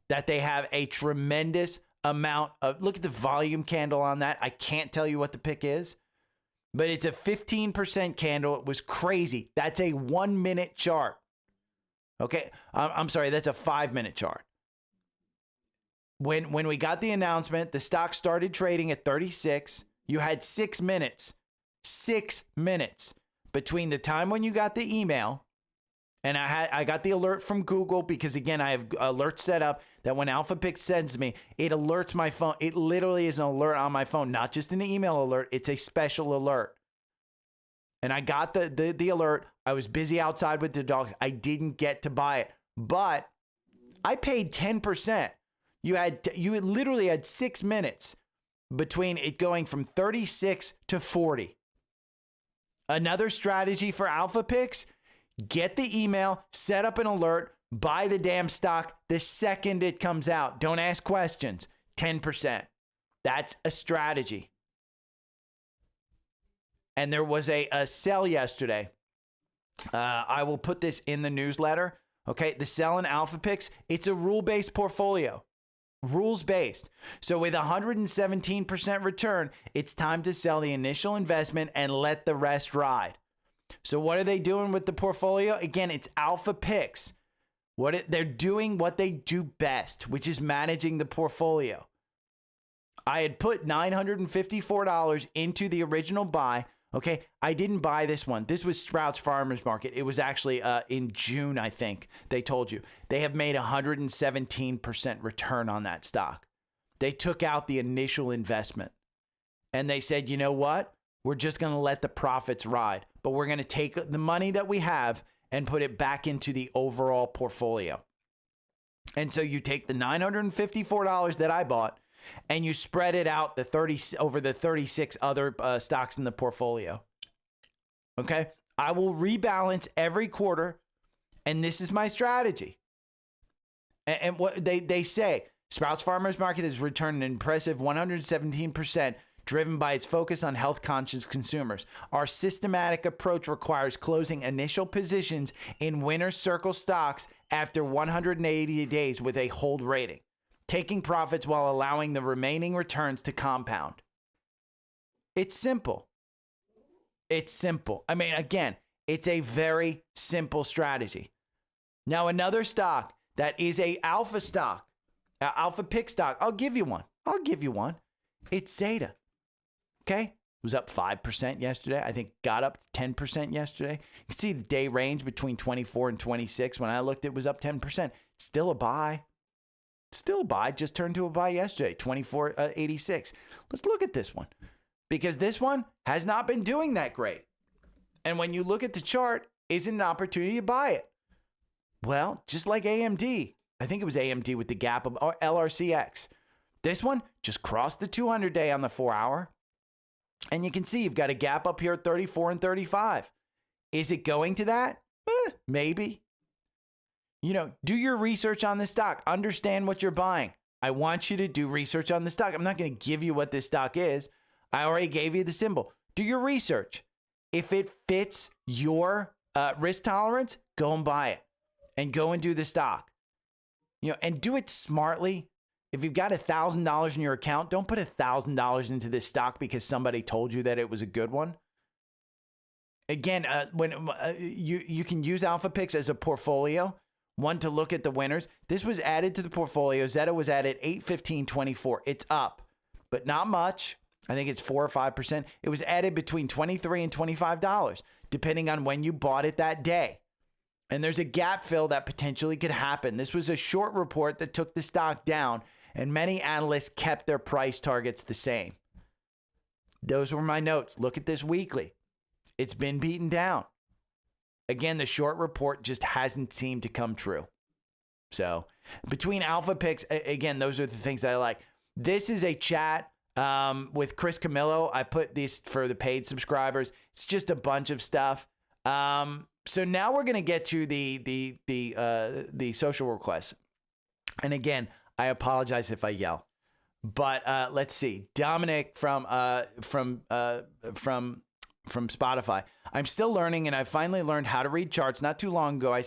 that they have a tremendous amount of, look at the volume candle on that. I can't tell you what the pick is, but it's a 15% candle. It was crazy. That's a 1 minute chart. Okay. I'm sorry. That's a 5-minute chart. When we got the announcement, the stock started trading at 36. You had 6 minutes. 6 minutes between the time when you got the email, and I got the alert from Google because, again, I have alerts set up that when Alpha Pick sends me, it alerts my phone. It literally is an alert on my phone, not just an email alert. It's a special alert. And I got the alert. I was busy outside with the dogs. I didn't get to buy it, but I paid 10%. You literally had 6 minutes between it going from 36 to 40. Another strategy for Alpha Picks, get the email, set up an alert, Buy the damn stock the second it comes out. Don't ask questions. 10%. That's a strategy. And there was a sell yesterday. I will put this in the newsletter. Okay, the sell in Alpha Picks, it's a rule-based portfolio. Rules-based. So with 117% return, it's time to sell the initial investment and let the rest ride. So what are they doing with the portfolio? Again, it's Alpha Picks. They're doing what they do best, which is managing the portfolio. I had put $954 into the original buy. Okay, I didn't buy this one. This was Sprouts Farmers Market. It was actually in June, I think, they told you. They have made 117% return on that stock. They took out the initial investment. And they said, you know what? We're just going to let the profits ride. But we're going to take the money that we have and put it back into the overall portfolio. And so you take the $954 that I bought, and you spread it out over the 36 other stocks in the portfolio. Okay? I will rebalance every quarter, and this is my strategy. And what they say, Sprouts Farmers Market has returned an impressive 117%, driven by its focus on health-conscious consumers. Our systematic approach requires closing initial positions in winner's circle stocks after 180 days with a hold rating, taking profits while allowing the remaining returns to compound. It's simple. It's simple. I mean, again, it's a very simple strategy. Now, another stock that is a alpha stock, alpha pick stock, I'll give you one. It's Zeta. Okay? It was up 5% yesterday. I think got up 10% yesterday. You can see the day range between 24 and 26. When I looked, it was up 10%. Still a buy. Just turned to a buy yesterday, 24.86. Let's look at this one, because this one has not been doing that great. And when you look at the chart, isn't an opportunity to buy it. Well, just like AMD, I think it was AMD with the gap of LRCX. This one just crossed the 200-day on the 4-hour. And you can see you've got a gap up here at 34 and 35. Is it going to that? Maybe. Do your research on the stock. Understand what you're buying. I want you to do research on the stock. I'm not going to give you what this stock is. I already gave you the symbol. Do your research. If it fits your risk tolerance, go and buy it. And go and do the stock. And do it smartly. If you've got $1,000 in your account, don't put $1,000 into this stock because somebody told you that it was a good one. Again, when you can use Alpha Picks as a portfolio, one to look at the winners. This was added to the portfolio. Zeta was added 8/15/24. It's up, but not much. I think it's 4 or 5%. It was added between $23 and $25, depending on when you bought it that day. And there's a gap fill that potentially could happen. This was a short report that took the stock down, and many analysts kept their price targets the same. Those were my notes. Look at this weekly. It's been beaten down. Again, the short report just hasn't seemed to come true. So between Alpha Picks, again, those are the things that I like. This is a chat with Chris Camillo. I put these for the paid subscribers. It's just a bunch of stuff. So now we're going to get to the social requests. And again, I apologize if I yell, but let's see. Dominic from Spotfiy. I'm still learning, and I finally learned how to read charts not too long ago. I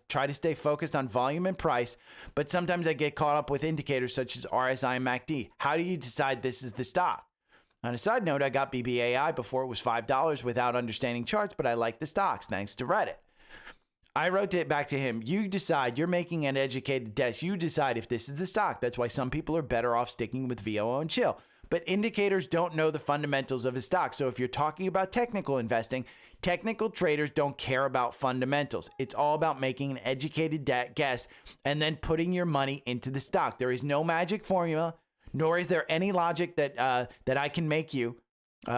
try to stay focused on volume and price, but sometimes I get caught up with indicators such as RSI and MACD. How do you decide this is the stock? On a side note, I got BBBY before it was $5 without understanding charts, but I like the stocks thanks to Reddit. I wrote it back to him. You decide. You're making an educated guess. You decide if this is the stock. That's why some people are better off sticking with VOO and chill. But indicators don't know the fundamentals of a stock. So if you're talking about technical investing, technical traders don't care about fundamentals. It's all about making an educated guess and then putting your money into the stock. There is no magic formula, nor is there any logic that I can make you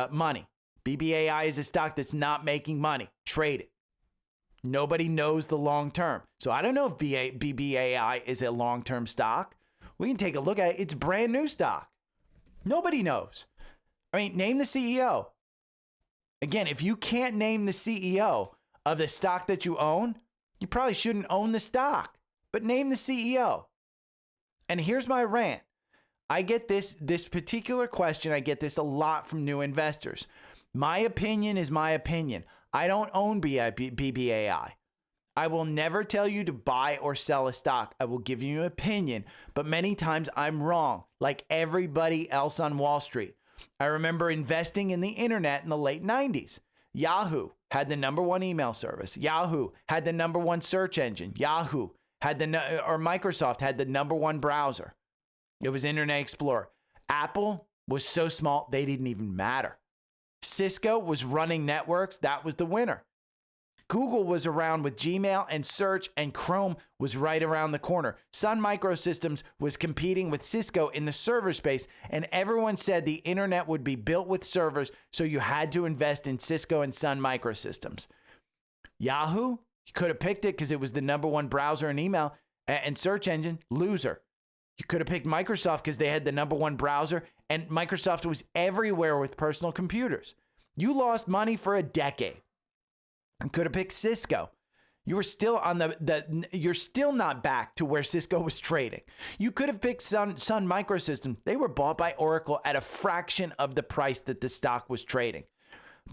money. BBAI is a stock that's not making money. Trade it. Nobody knows the long term. So I don't know if BBAI is a long-term stock. We can take a look at it. It's brand new stock. Nobody knows. I mean, name the CEO. Again, if you can't name the CEO of the stock that you own, you probably shouldn't own the stock. but name the CEO. And here's my rant. I get this particular question. I get this a lot from new investors. My opinion is my opinion. I don't own BBAI. I will never tell you to buy or sell a stock. I will give you an opinion, but many times I'm wrong, like everybody else on Wall Street. I remember investing in the internet in the late 90s. Yahoo had the #1 email service. Yahoo had the #1 search engine. Yahoo had Microsoft had the #1 browser. It was Internet Explorer. Apple was so small, they didn't even matter. Cisco was running networks. That was the winner. Google was around with Gmail and search, and Chrome was right around the corner. Sun Microsystems was competing with Cisco in the server space, and everyone said the internet would be built with servers, so you had to invest in Cisco and Sun Microsystems. Yahoo, you could have picked it because it was the #1 browser and email and search engine. Loser. You could have picked Microsoft because they had the #1 browser, and Microsoft was everywhere with personal computers. You lost money for a decade. You could have picked Cisco. You were still on you're still not back to where Cisco was trading. You could have picked Sun Microsystems. They were bought by Oracle at a fraction of the price that the stock was trading.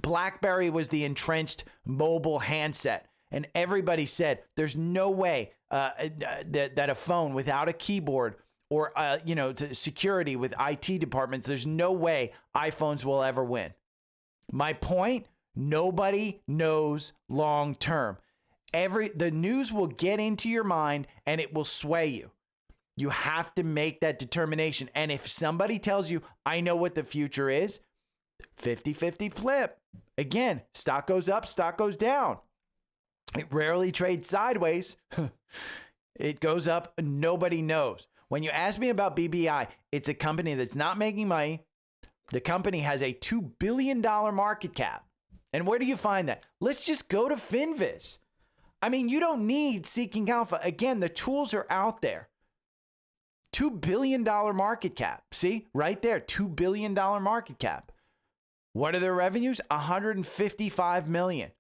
BlackBerry was the entrenched mobile handset, and everybody said there's no way that a phone without a keyboard or security with IT departments, there's no way iPhones will ever win. My point. Nobody knows long term. The news will get into your mind and it will sway you. You have to make that determination. And if somebody tells you, I know what the future is, 50-50 flip. Again, stock goes up, stock goes down. It rarely trades sideways. It goes up, nobody knows. When you ask me about BBI, it's a company that's not making money. The company has a $2 billion market cap. And where do you find that? Let's just go to Finviz. I mean, you don't need Seeking Alpha. Again, the tools are out there. $2 billion market cap. See, right there, $2 billion market cap. What are their revenues? $155 million.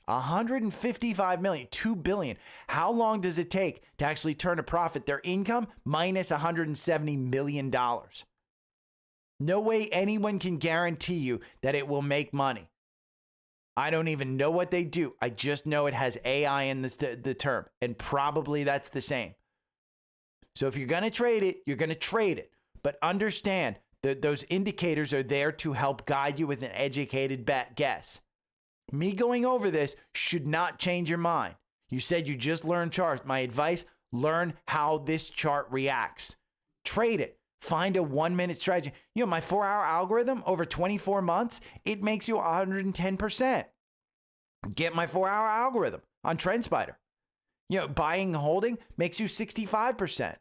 $155 million, $2 billion. How long does it take to actually turn a profit? Their income minus $170 million. No way anyone can guarantee you that it will make money. I don't even know what they do. I just know it has AI in the term, and probably that's the same. So if you're going to trade it, you're going to trade it. But understand that those indicators are there to help guide you with an educated guess. Me going over this should not change your mind. You said you just learned charts. My advice, learn how this chart reacts. Trade it. Find a 1-minute strategy. My 4-hour algorithm over 24 months, it makes you 110%. Get my 4-hour algorithm on Trendspider. Buying and holding makes you 65%.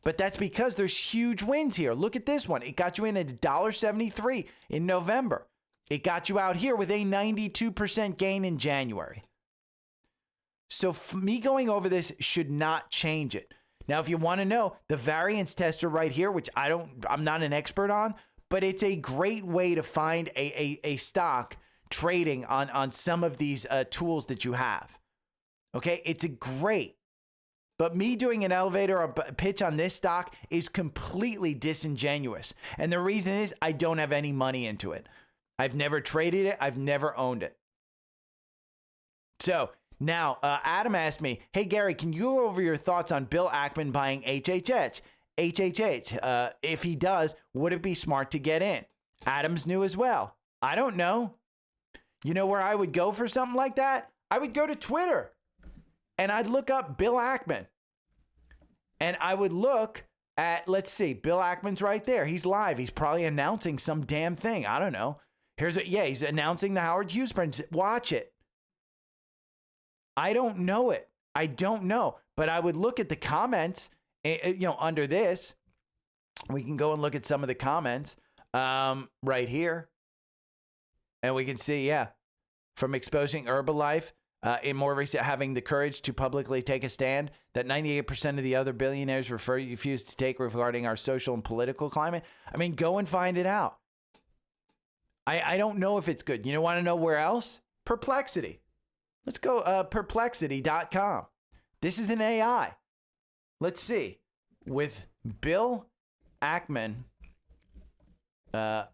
But that's because there's huge wins here. Look at this one. It got you in at $1.73 in November. It got you out here with a 92% gain in January. So me going over this should not change it. Now, if you want to know, the variance tester right here, which I'm not an expert on, but it's a great way to find a stock trading on some of these tools that you have. Okay, it's a great. But me doing an elevator or pitch on this stock is completely disingenuous. And the reason is I don't have any money into it. I've never traded it. I've never owned it. So now, Adam asked me, hey, Gary, can you go over your thoughts on Bill Ackman buying HHH? If he does, would it be smart to get in? Adam's new as well. I don't know. You know where I would go for something like that? I would go to Twitter and I'd look up Bill Ackman. And I would look at, let's see, Bill Ackman's right there. He's live. He's probably announcing some damn thing. I don't know. He's announcing the Howard Hughes print. Watch it. I don't know it. I don't know. But I would look at the comments, under this. We can go and look at some of the comments right here. And we can see, from exposing Herbalife, in more recent, having the courage to publicly take a stand that 98% of the other billionaires refuse to take regarding our social and political climate. I mean, go and find it out. I don't know if it's good. Want to know where else? Perplexity. Let's go perplexity.com. This is an AI. Let's see. With Bill Ackman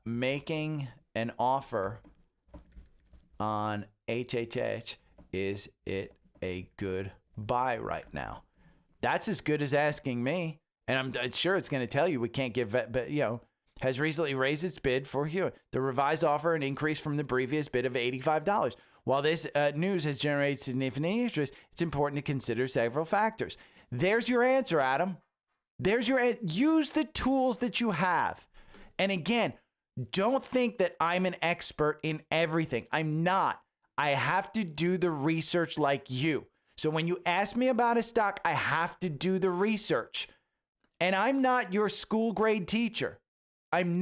making an offer on HHH, is it a good buy right now? That's as good as asking me. And I'm sure it's going to tell you we can't give, but has recently raised its bid for Hewitt. The revised offer an increase from the previous bid of $85. While this news has generated significant interest, it's important to consider several factors. There's your answer, Adam. Use the tools that you have. And again, don't think that I'm an expert in everything. I'm not. I have to do the research like you. So when you ask me about a stock, I have to do the research. And I'm not your school grade teacher. I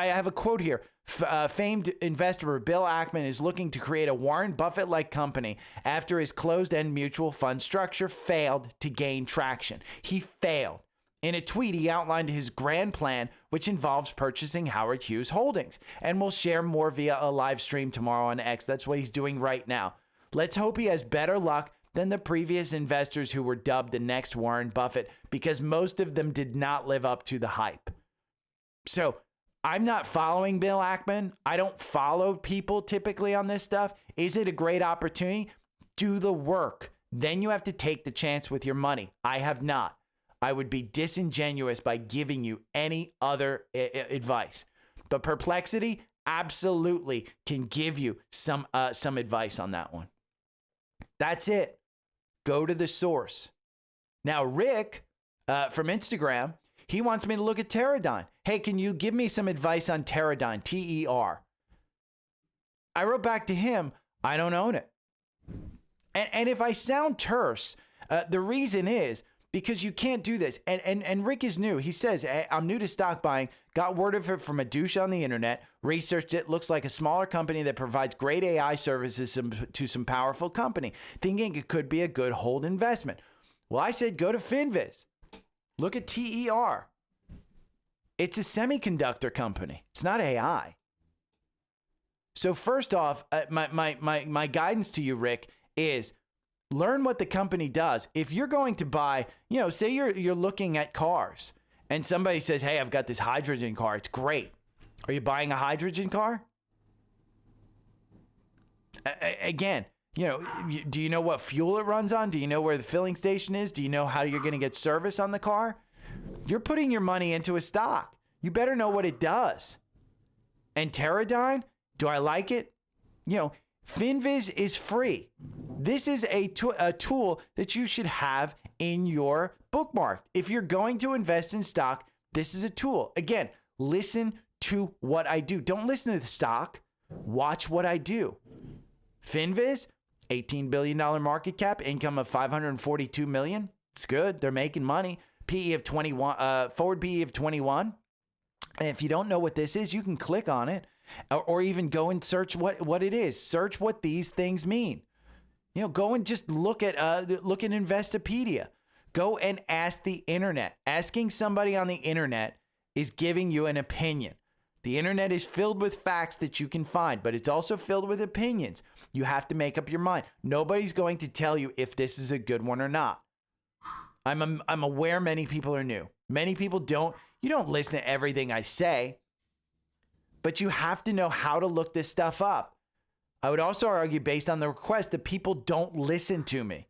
have a quote here. Famed investor Bill Ackman is looking to create a Warren Buffett-like company after his closed-end mutual fund structure failed to gain traction. He failed. In a tweet, he outlined his grand plan, which involves purchasing Howard Hughes Holdings, and will share more via a live stream tomorrow on X. That's what he's doing right now. Let's hope he has better luck than the previous investors who were dubbed the next Warren Buffett, because most of them did not live up to the hype. So I'm not following Bill Ackman. I don't follow people typically on this stuff. Is it a great opportunity? Do the work. Then you have to take the chance with your money. I have not. I would be disingenuous by giving you any other advice. But Perplexity absolutely can give you some advice on that one. That's it. Go to the source. Now, Rick from Instagram, he wants me to look at Teradyne. Hey, can you give me some advice on Teradyne, TER? I wrote back to him, I don't own it. And if I sound terse, the reason is because you can't do this. And Rick is new. He says, hey, I'm new to stock buying, got word of it from a douche on the internet, researched it, looks like a smaller company that provides great AI services to some powerful company, thinking it could be a good hold investment. Well, I said, go to FinViz. Look at TER. It's a semiconductor company. It's not AI. So first off, my guidance to you, Rick, is learn what the company does. If you're going to buy, say you're looking at cars and somebody says, hey, I've got this hydrogen car. It's great. Are you buying a hydrogen car? Again, do you know what fuel it runs on? Do you know where the filling station is? Do you know how you're going to get service on the car? You're putting your money into a stock. You better know what it does. And Teradyne, do I like it? FinViz is free. This is a tool that you should have in your bookmark. If you're going to invest in stock, this is a tool. Again, listen to what I do. Don't listen to the stock. Watch what I do. FinViz, $18 billion market cap, income of $542 million. It's good. They're making money. PE of 21, forward PE of 21. And if you don't know what this is, you can click on it or even go and search what it is. Search what these things mean. Go and just look at Investopedia. Go and ask the internet. Asking somebody on the internet is giving you an opinion. The internet is filled with facts that you can find, but it's also filled with opinions. You have to make up your mind. Nobody's going to tell you if this is a good one or not. I'm aware many people are new. Many people you don't listen to everything I say, but you have to know how to look this stuff up. I would also argue, based on the request, that people don't listen to me.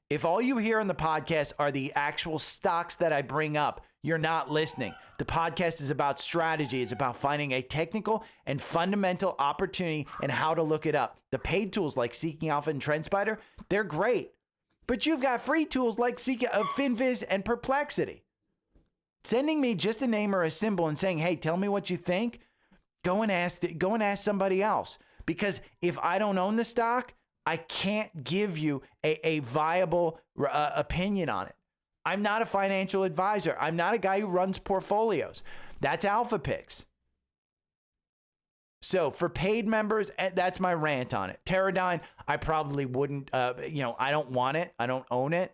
If all you hear on the podcast are the actual stocks that I bring up, you're not listening. The podcast is about strategy. It's about finding a technical and fundamental opportunity and how to look it up. The paid tools like Seeking Alpha and Trendspider, they're great. But you've got free tools like FinViz and Perplexity. Sending me just a name or a symbol and saying, hey, tell me what you think, go and ask somebody else. Because if I don't own the stock, I can't give you a viable opinion on it. I'm not a financial advisor. I'm not a guy who runs portfolios. That's Alpha Picks. So for paid members, that's my rant on it. Teradyne, I probably wouldn't, I don't want it. I don't own it.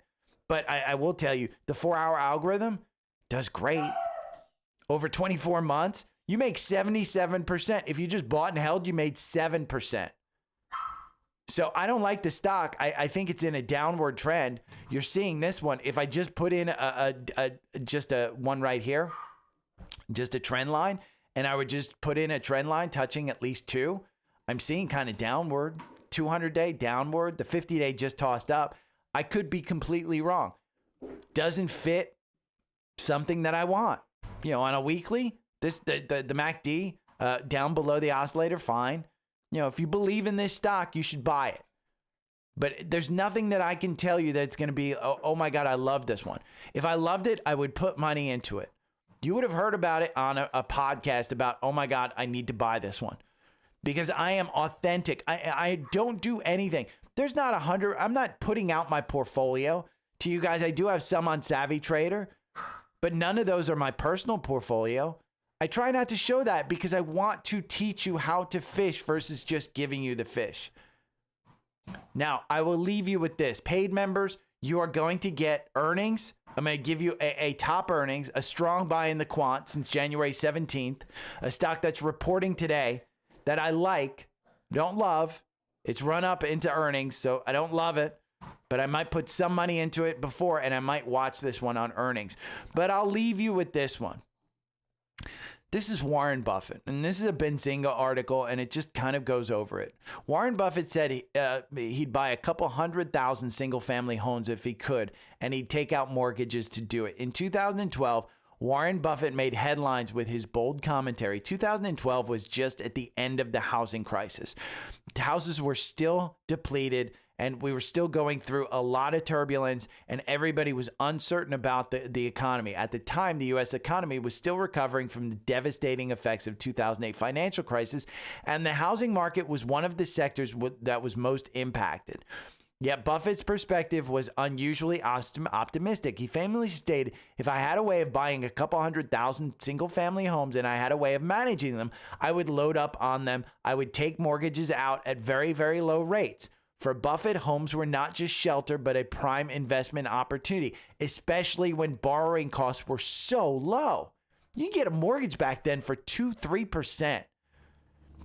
But I will tell you, the 4-hour algorithm does great. Over 24 months, you make 77%. If you just bought and held, you made 7%. So I don't like the stock. I think it's in a downward trend. You're seeing this one. If I just put in just a one right here, just a trend line, and I would just put in a trend line touching at least 2, I'm seeing kind of downward, 200-day downward, the 50-day just tossed up. I could be completely wrong. Doesn't fit something that I want. You know, on a weekly, the MACD down below the oscillator, fine. You know, if you believe in this stock, you should buy it. But there's nothing that I can tell you that it's going to be, oh my God, I love this one. If I loved it, I would put money into it. You would have heard about it on a podcast about, oh my God, I need to buy this one. Because I am authentic. I don't do anything. There's not 100. I'm not putting out my portfolio to you guys. I do have some on Savvy Trader, but none of those are my personal portfolio. I try not to show that because I want to teach you how to fish versus just giving you the fish. Now, I will leave you with this. Paid members, you are going to get earnings. I'm going to give you a top earnings, a strong buy in the quant since January 17th, a stock that's reporting today that I like, don't love. It's run up into earnings, so I don't love it, but I might put some money into it before, and I might watch this one on earnings. But I'll leave you with this one. This is Warren Buffett, and this is a Benzinga article, and it just kind of goes over it. Warren Buffett said he'd buy a couple 100,000 single-family homes if he could, and he'd take out mortgages to do it. In 2012, Warren Buffett made headlines with his bold commentary. 2012 was just at the end of the housing crisis. The houses were still depleted, and we were still going through a lot of turbulence, and everybody was uncertain about the economy. At the time, the U.S. economy was still recovering from the devastating effects of 2008 financial crisis, and the housing market was one of the sectors that was most impacted. Yet Buffett's perspective was unusually optimistic. He famously stated, if I had a way of buying a couple 100,000 single-family homes and I had a way of managing them, I would load up on them. I would take mortgages out at very, very low rates. For Buffett, homes were not just shelter, but a prime investment opportunity, especially when borrowing costs were so low. You can get a mortgage back then for 2-3%.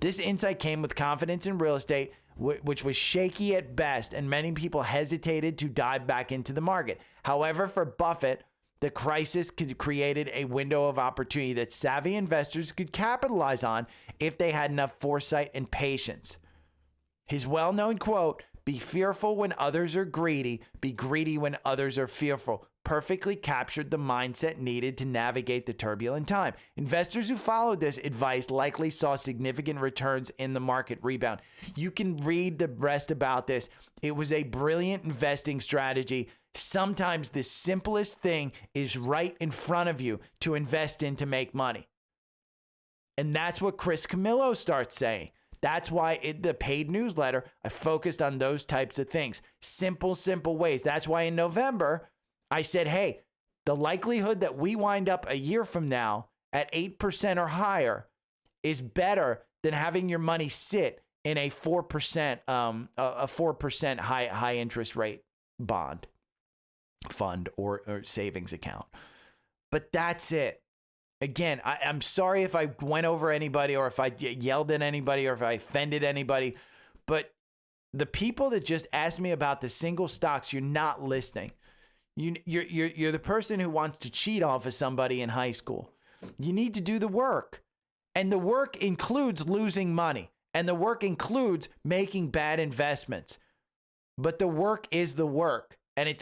This insight came with confidence in real estate, which was shaky at best, and many people hesitated to dive back into the market. However, for Buffett, the crisis created a window of opportunity that savvy investors could capitalize on if they had enough foresight and patience. His well-known quote, "Be fearful when others are greedy, be greedy when others are fearful," perfectly captured the mindset needed to navigate the turbulent time. Investors who followed this advice likely saw significant returns in the market rebound. You can read the rest about this. It was a brilliant investing strategy. Sometimes the simplest thing is right in front of you to invest in to make money. And that's what Chris Camillo starts saying. That's why in the paid newsletter, I focused on those types of things. Simple ways. That's why in November, I said, hey, the likelihood that we wind up a year from now at 8% or higher is better than having your money sit in a 4% high interest rate bond fund or savings account. But that's it. Again, I'm sorry if I went over anybody or if I yelled at anybody or if I offended anybody, but the people that just asked me about the single stocks, you're not listening. You're the person who wants to cheat off of somebody in high school. You need to do the work. And the work includes losing money. And the work includes making bad investments. But the work is the work. And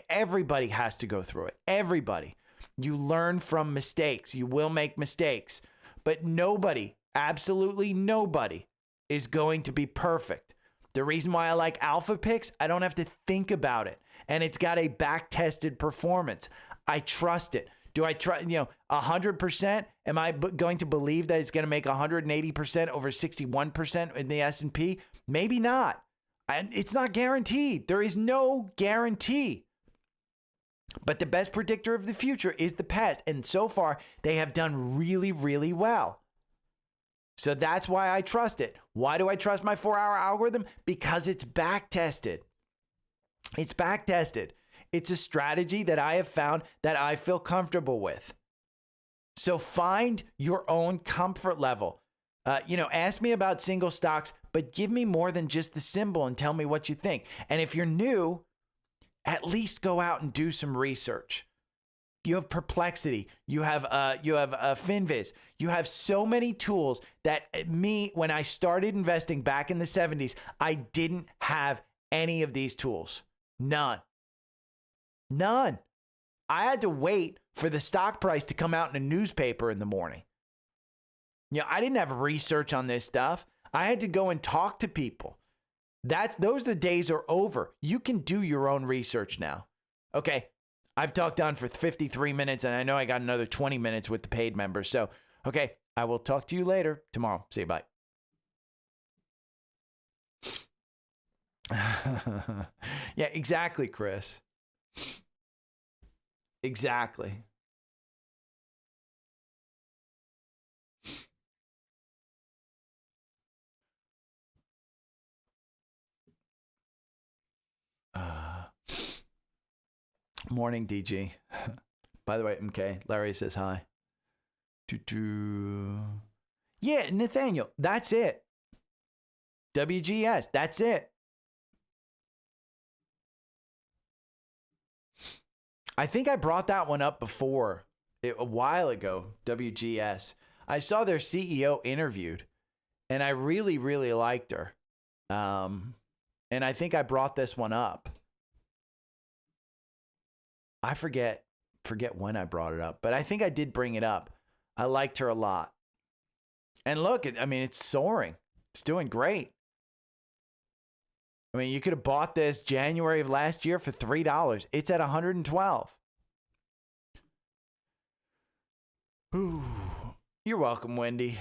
everybody has to go through it. Everybody. You learn from mistakes. You will make mistakes. But nobody, absolutely nobody, is going to be perfect. The reason why I like Alpha Picks, I don't have to think about it. And it's got a back-tested performance. I trust it. Do I trust, 100%? Am I going to believe that it's going to make 180% over 61% in the S&P? Maybe not. And it's not guaranteed. There is no guarantee. But the best predictor of the future is the past. And so far, they have done really, really well. So that's why I trust it. Why do I trust my 4-hour algorithm? Because it's back-tested. It's back-tested. It's a strategy that I have found that I feel comfortable with. So find your own comfort level. Ask me about single stocks, but give me more than just the symbol and tell me what you think. And if you're new, at least go out and do some research. You have Perplexity. You have Finviz. You have so many tools that when I started investing back in the 70s, I didn't have any of these tools. None. I had to wait for the stock price to come out in a newspaper in the morning. I didn't have research on this stuff. I had to go and talk to people. Those the days are over. You can do your own research now. Okay. I've talked on for 53 minutes, and I know I got another 20 minutes with the paid members. So, okay, I will talk to you later tomorrow. See you, bye. Yeah, exactly, Chris. Exactly. Morning, DG. By the way, MK, Larry says hi. Yeah, Nathaniel, that's it. WGS, that's it. I think I brought that one up before, a while ago, WGS. I saw their CEO interviewed, and I really, really liked her. And I think I brought this one up. I forget when I brought it up, but I think I did bring it up. I liked her a lot. And look, it's soaring. It's doing great. You could have bought this January of last year for $3. It's at $112. Ooh, you're welcome, Wendy.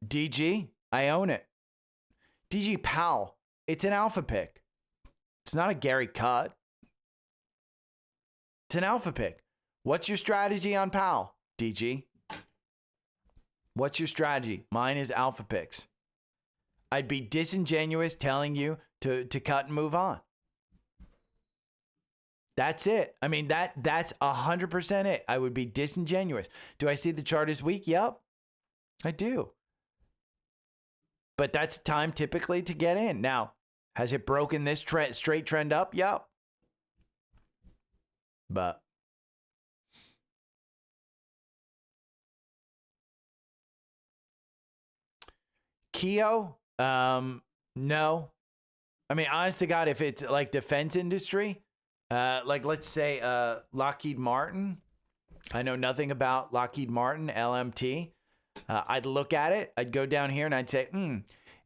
DG, I own it. DG Powell, it's an alpha pick. It's not a Gary cut. It's an alpha pick. What's your strategy on Powell, DG? What's your strategy? Mine is alpha picks. I'd be disingenuous telling you to cut and move on. That's it. That's 100% it. I would be disingenuous. Do I see the chart is weak? Yep, I do. But that's time typically to get in. Now, has it broken this straight trend up? Yep. But Keo, no. Honest to God, if it's like defense industry, like let's say Lockheed Martin, I know nothing about Lockheed Martin, LMT. I'd look at it. I'd go down here and I'd say,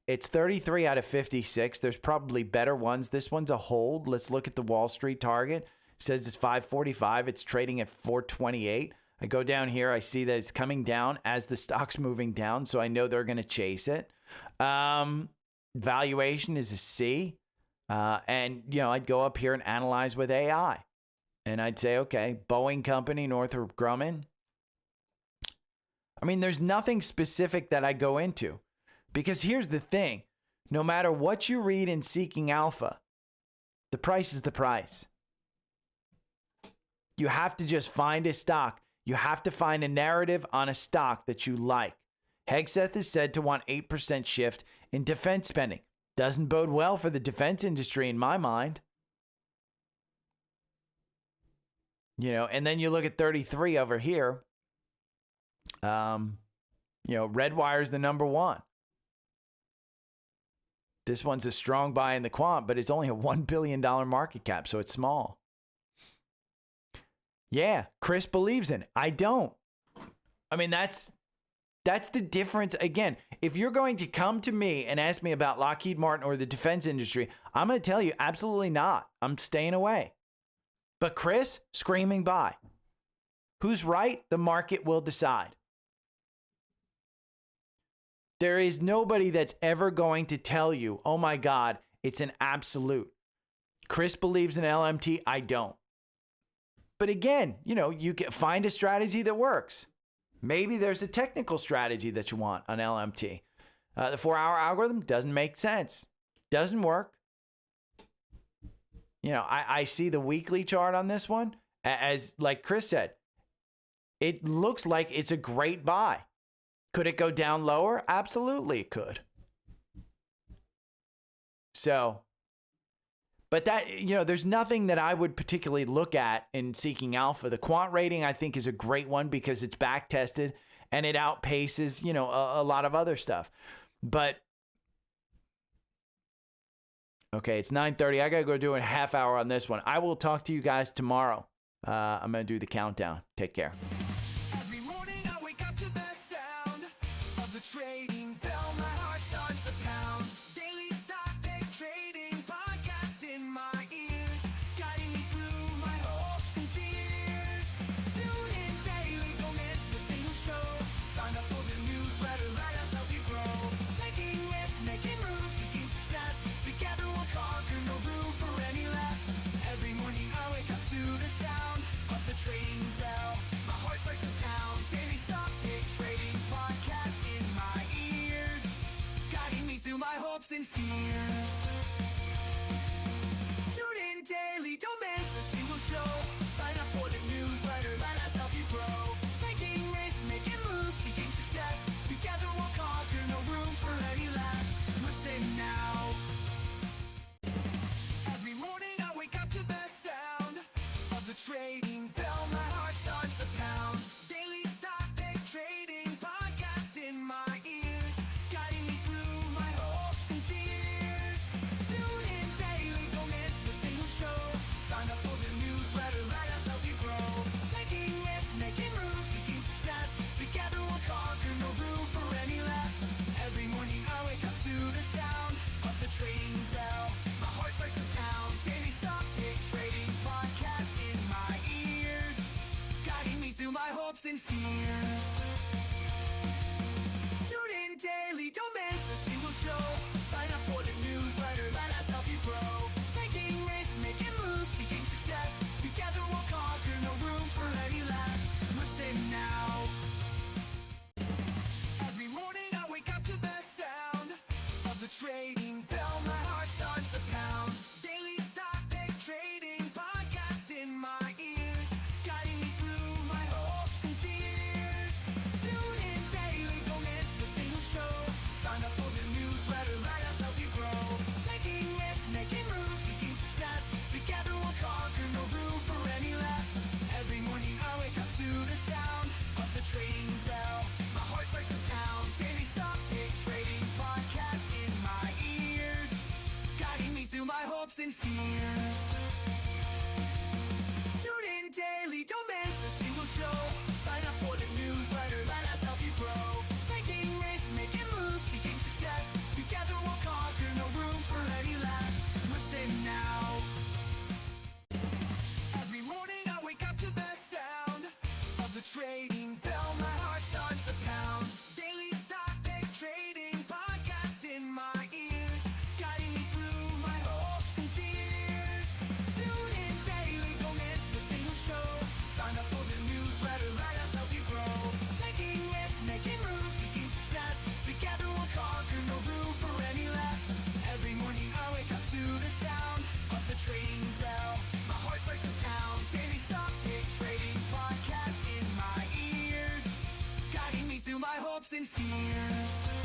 it's 33 out of 56. There's probably better ones. This one's a hold. Let's look at the Wall Street target. It says it's 545. It's trading at 428. I go down here. I see that it's coming down as the stock's moving down. So I know they're going to chase it. Valuation is a C. And, I'd go up here and analyze with AI. And I'd say, okay, Boeing Company, Northrop Grumman. There's nothing specific that I go into. Because here's the thing. No matter what you read in Seeking Alpha, the price is the price. You have to just find a stock. You have to find a narrative on a stock that you like. Hegseth is said to want 8% shift in defense spending. Doesn't bode well for the defense industry in my mind. And then you look at 33 over here. Redwire is the number one. This one's a strong buy in the quant, but it's only a $1 billion market cap, so it's small. Yeah, Chris believes in it. I don't. That's the difference. Again, if you're going to come to me and ask me about Lockheed Martin or the defense industry, I'm going to tell you absolutely not. I'm staying away. But Chris, screaming buy. Who's right? The market will decide. There is nobody that's ever going to tell you, oh my God, it's an absolute. Chris believes in LMT. I don't. But again, you can find a strategy that works. Maybe there's a technical strategy that you want on LMT. The 4-hour algorithm doesn't make sense. Doesn't work. I see the weekly chart on this one as like Chris said, it looks like it's a great buy. Could it go down lower? Absolutely, it could. So, but that, you know, there's nothing that I would particularly look at in seeking alpha. The quant rating, I think, is a great one because it's back tested and it outpaces, you know, a lot of other stuff. But okay, it's 9:30. I got to go do a half hour on this one. I will talk to you guys tomorrow. I'm going to do the countdown. Take care. Every morning I wake up to the sound of the trading bell. My heart starts to pound. Daily stock pick trading podcast in my ears, guiding me through my hopes and fears. Tune in daily, don't miss a single show. Sign up for the newsletter, let us help you grow. Taking risks, making moves, seeking success. Together we'll conquer, no room for any less. Every morning I wake up to the sound of the trading bell. My heart starts to pound. Daily stock pick trading podcast in my ears, guiding me through my hopes and fears. Tune in daily, don't miss a single show. Sign up for the newsletter, let us help you grow. Taking risks, making moves, seeking success. Together we'll conquer, no room for any less. Listen now. Every morning I wake up to the sound of the trading bell. My heart starts to pound. Daily stock pick trading podcast in my ears, guiding me through my hopes and fears. Tune in daily, don't miss a single show. Sign up for the newsletter, let us help you grow. Taking risks, making moves, seeking success. Together we'll conquer, no room for any less. Every morning I wake up to the sound of the trading bell. My heart starts to pound. Daily stock pick trading podcast in my ears, guiding me through my hopes and fears. Tune in daily, don't miss a single show. Sign up for the newsletter, let us help you grow. Taking risks, making moves, seeking success. Together we'll conquer, no room for any less. Listen now. Every morning I wake up to the sound of the trading bell. My heart starts to pound. Daily stock pick trading podcast in my ears, guiding me through my hopes and fears. Tune in daily, don't miss a single show. Sign up for the newsletter, let us help you grow. Taking risks, making moves, seeking success. Together we'll conquer, no room for any less. Every morning I wake up to the sound of the trading bell. My heart starts to pound. Daily stock pick trading podcast in my ears, guiding me through my hopes and fears. Tune in daily, don't miss a single show. Sign up for the newsletter, let us help you grow. Taking risks, making moves, seeking success. Together we'll conquer, no room for any less. Listen now. Every morning I wake up to the sound of the trading bell. My heart starts to pound. Daily stock pick trading podcast in my ears, guiding me through my hopes and fears. Tune in daily, don't miss a single show. Sign up for the newsletter, let us help you grow. Taking risks, making moves, seeking success. Together we'll conquer, no room for any less. Every morning I wake up to the sound of the trading bell. My heart starts to pound. Daily stock pick trading podcast in my ears, guiding me through my hopes and fears.